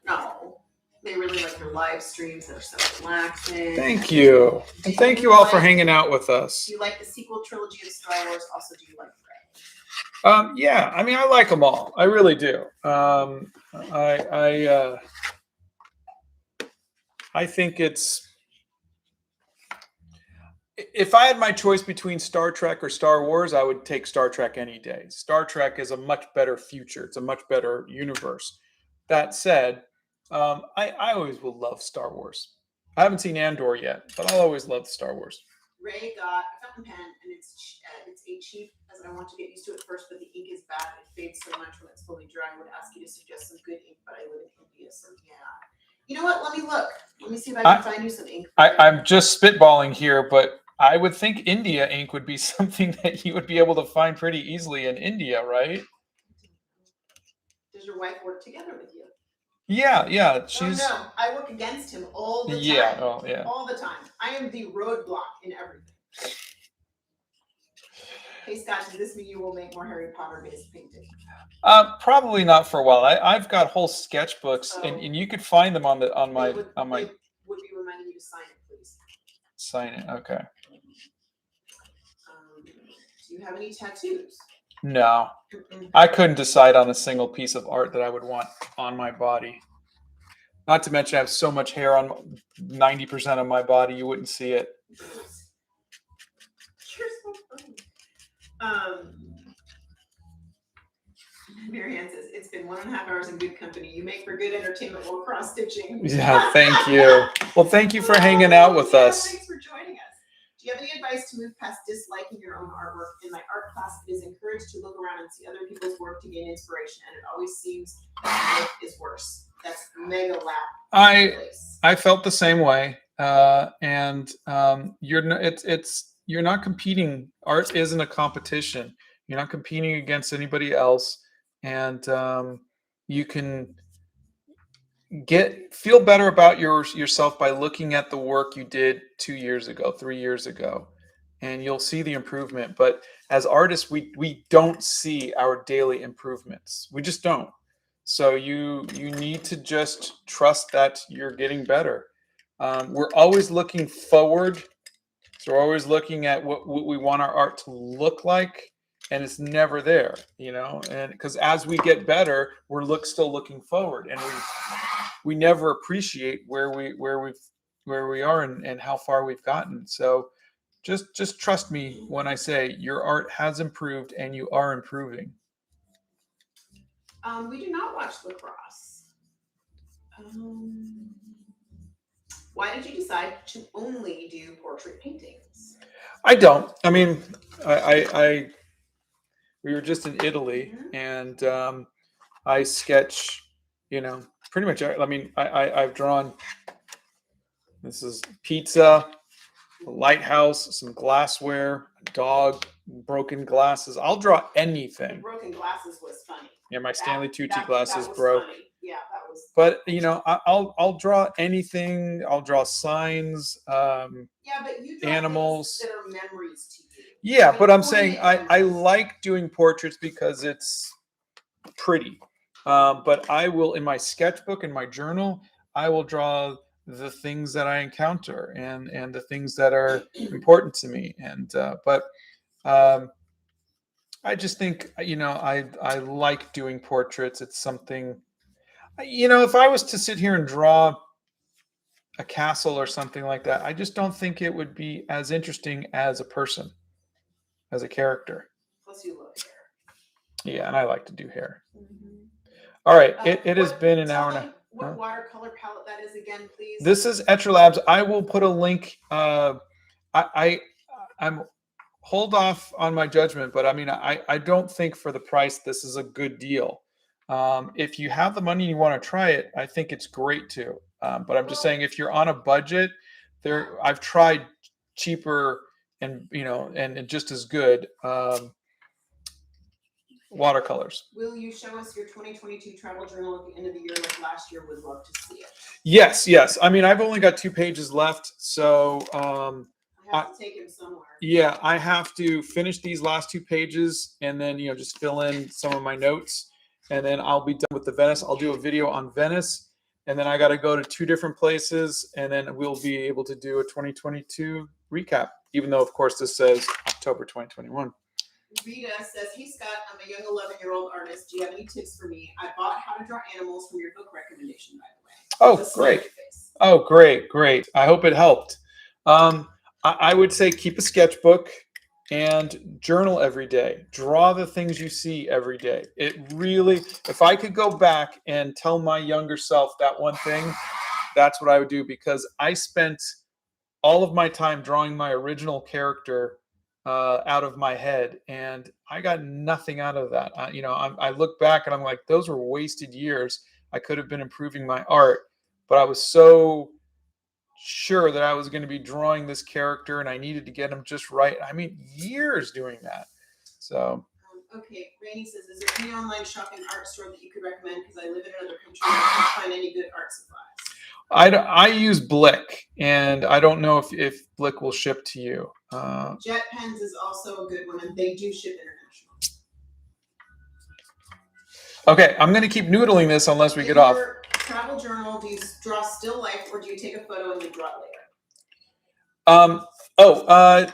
No, they really like your live streams. They're so relaxing. Thank you. And thank you all for hanging out with us. Do you like the sequel trilogy of Star Wars? Also, do you like Red? Yeah, I mean, I like them all. I really do. I think it's, if I had my choice between Star Trek or Star Wars, I would take Star Trek any day. Star Trek is a much better future. It's a much better universe. That said, I always will love Star Wars. I haven't seen Andor yet, but I'll always love Star Wars. Ray got a fountain pen, and it's a cheap, as I want to get used to it first, but the ink is bad. It fades so much when it's fully dry. I would ask you to suggest some good ink, but I live in India, so yeah. You know what? Let me look. Let me see if I can find you some ink. I'm just spitballing here, but I would think India ink would be something that you would be able to find pretty easily in India, right? Does your wife work together with you? Yeah. She's. Oh, no, I work against him all the time. Yeah. Oh, yeah. All the time. I am the roadblock in everything. Hey Scott, does this mean you will make more Harry Potter-based paintings? Probably not for a while. I've got whole sketchbooks, and you could find them on my. Would be reminding you to sign it, please. Sign it, okay. Do you have any tattoos? No, I couldn't decide on a single piece of art that I would want on my body. Not to mention, I have so much hair on 90% of my body, you wouldn't see it. You're so funny. Marianne says, it's been 1.5 hours in good company. You make for good entertainment while cross-stitching. Yeah, thank you. Well, thank you for hanging out with us. Thanks for joining us. Do you have any advice to move past disliking your own artwork? In my art class, it is encouraged to look around and see other people's work to gain inspiration, and it always seems that life is worse. That's mega lap. I felt the same way, and you're not competing. Art isn't a competition. You're not competing against anybody else, and you can feel better about yourself by looking at the work you did 2 years ago, 3 years ago, and you'll see the improvement. But as artists, we don't see our daily improvements. We just don't. So you need to just trust that you're getting better. We're always looking forward. So we're always looking at what we want our art to look like, and it's never there, and because as we get better, we're still looking forward, and we never appreciate where we are and how far we've gotten. So just trust me when I say your art has improved and you are improving. We do not watch lacrosse. Why did you decide to only do portrait paintings? I don't. I mean, we were just in Italy, and I sketch, pretty much. I mean, I've drawn. This is pizza, a lighthouse, some glassware, a dog, broken glasses. I'll draw anything. The broken glasses was funny. Yeah, my Stanley Tucci glasses broke. Funny. Yeah, that was. But I'll draw anything. I'll draw signs. Yeah, but you draw animals that are memories to you. Yeah, but I'm saying I like doing portraits because it's pretty. But I will, in my sketchbook, in my journal, I will draw the things that I encounter and the things that are important to me. And but I just think I like doing portraits. It's something, if I was to sit here and draw a castle or something like that, I just don't think it would be as interesting as a person, as a character. Plus you love hair. Yeah, and I like to do hair. All right, it has been an hour and a half. What watercolor palette that is again, please? This is Etcher Labs. I will put a link. I'm hold off on my judgment, but I mean, I don't think for the price this is a good deal. If you have the money and you want to try it, I think it's great too. But I'm just saying, if you're on a budget, I've tried cheaper and and just as good. Watercolors. Will you show us your 2022 travel journal at the end of the year like last year? Would love to see it. Yes. I mean, I've only got 2 pages left, so I have to take him somewhere. yeah, I have to finish these last 2 pages and then, just fill in some of my notes, and then I'll be done with the Venice. I'll do a video on Venice, and then I got to go to 2 different places, and then we'll be able to do a 2022 recap, even though, of course, this says October 2021. Rita says, hey, Scott, I'm a young 11-year-old artist. Do you have any tips for me? I bought How to Draw Animals from your book recommendation, by the way. Oh, great. Oh, great. I hope it helped. I would say keep a sketchbook and journal every day. Draw the things you see every day. It really, if I could go back and tell my younger self that one thing, that's what I would do, because I spent all of my time drawing my original character out of my head, and I got nothing out of that. I look back and I'm like, those were wasted years. I could have been improving my art, but I was so sure that I was going to be drawing this character and I needed to get him just right. I mean, years doing that. So. Okay, Rainey says, is there any online shopping art store that you could recommend? Because I live in another country and I can't find any good art supplies. I use Blick, and I don't know if Blick will ship to you. Jet Pens is also a good one, and they do ship international. Okay, I'm going to keep noodling this unless we get off. Travel journal, do you draw still life, or do you take a photo and then draw it later?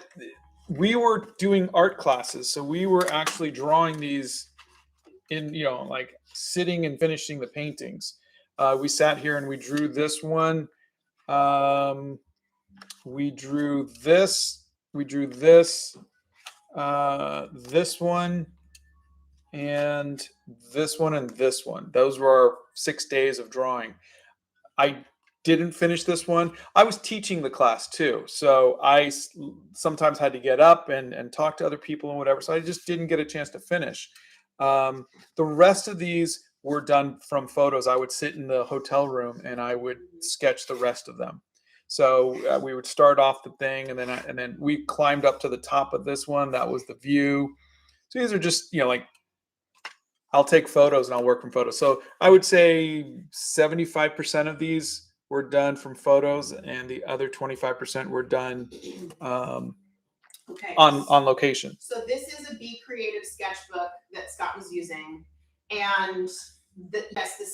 We were doing art classes, so we were actually drawing these in, like sitting and finishing the paintings. We sat here and we drew this one. We drew this. We drew this. This one. And this one and this one. Those were our 6 days of drawing. I didn't finish this one. I was teaching the class too. So I sometimes had to get up and talk to other people and whatever. So I just didn't get a chance to finish. The rest of these were done from photos. I would sit in the hotel room and I would sketch the rest of them. So we would start off the thing, and then we climbed up to the top of this one. That was the view. So these are just, like, I'll take photos and I'll work from photos. So I would say 75% of these were done from photos, and the other 25% were done on location. So this is a Be Creative sketchbook that Scott was using, and the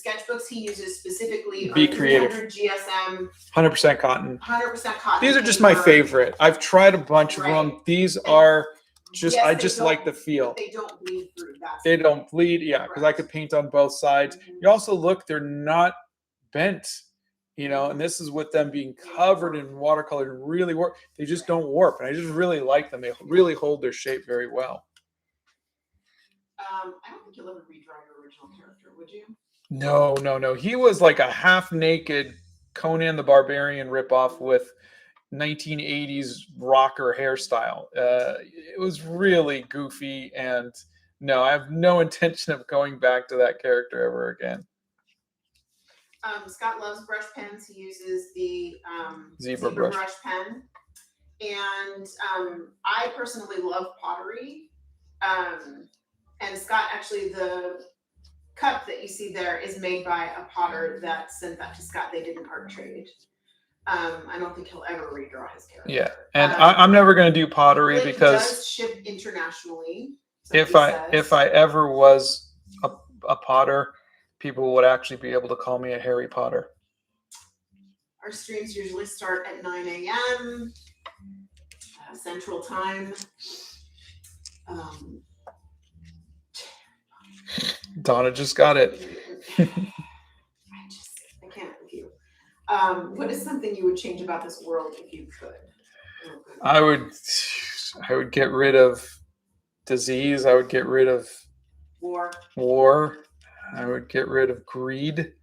sketchbooks he uses specifically Be are Creative GSM, 100% cotton. 100% cotton. These are just my favorite. I've tried a bunch of them. These are just, I just like the feel. They don't bleed through. They don't bleed, yeah, because I could paint on both sides. You also look, they're not bent, and this is with them being covered in watercolor and really work. They just don't warp, and I just really like them. They really hold their shape very well. I don't think you'll ever redraw your original character, would you? No. He was like a half-naked Conan the Barbarian ripoff with 1980s rocker hairstyle. It was really goofy, and no, I have no intention of going back to that character ever again. Scott loves brush pens. He uses the Zebra brush pen. And I personally love pottery. And Scott, actually, the cup that you see there is made by a potter that sent that to Scott. They did an art trade. I don't think he'll ever redraw his character. Yeah, and I'm never going to do pottery because it does ship internationally. If I ever was a potter, people would actually be able to call me a Harry Potter. Our streams usually start at 9 a.m. Central Time. Donna just got it. I can't with you. What is something you would change about this world if you could? I would get rid of disease. I would get rid of war. I would get rid of greed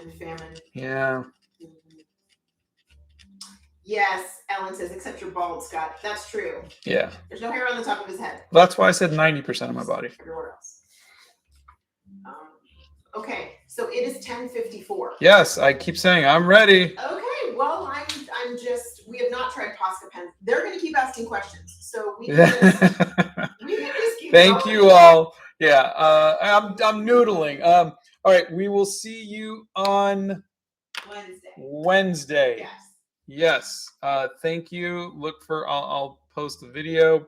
and famine. Yeah. Mm-hmm. Yes, Ellen says, except you're bald, Scott. That's true. Yeah. There's no hair on the top of his head. That's why I said 90% of my body. Everywhere else. Okay, so it is 10:54. Yes, I keep saying I'm ready. Okay, well, I'm just, we have not tried Posca pens. They're going to keep asking questions, so we can just keep Thank you all. Yeah, I'm noodling. All right, we will see you on Wednesday. Yes. Yes. Thank you. Look for. I'll post a video.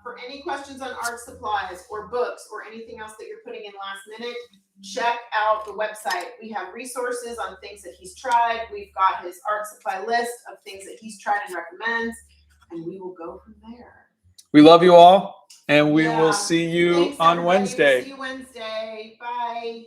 For any questions on art supplies or books or anything else that you're putting in last minute, check out the website. We have resources on things that he's tried. We've got his art supply list of things that he's tried and recommends, and we will go from there. We love you all, and we will see you Thanks, on everybody. Wednesday. We'll see you Wednesday. Bye.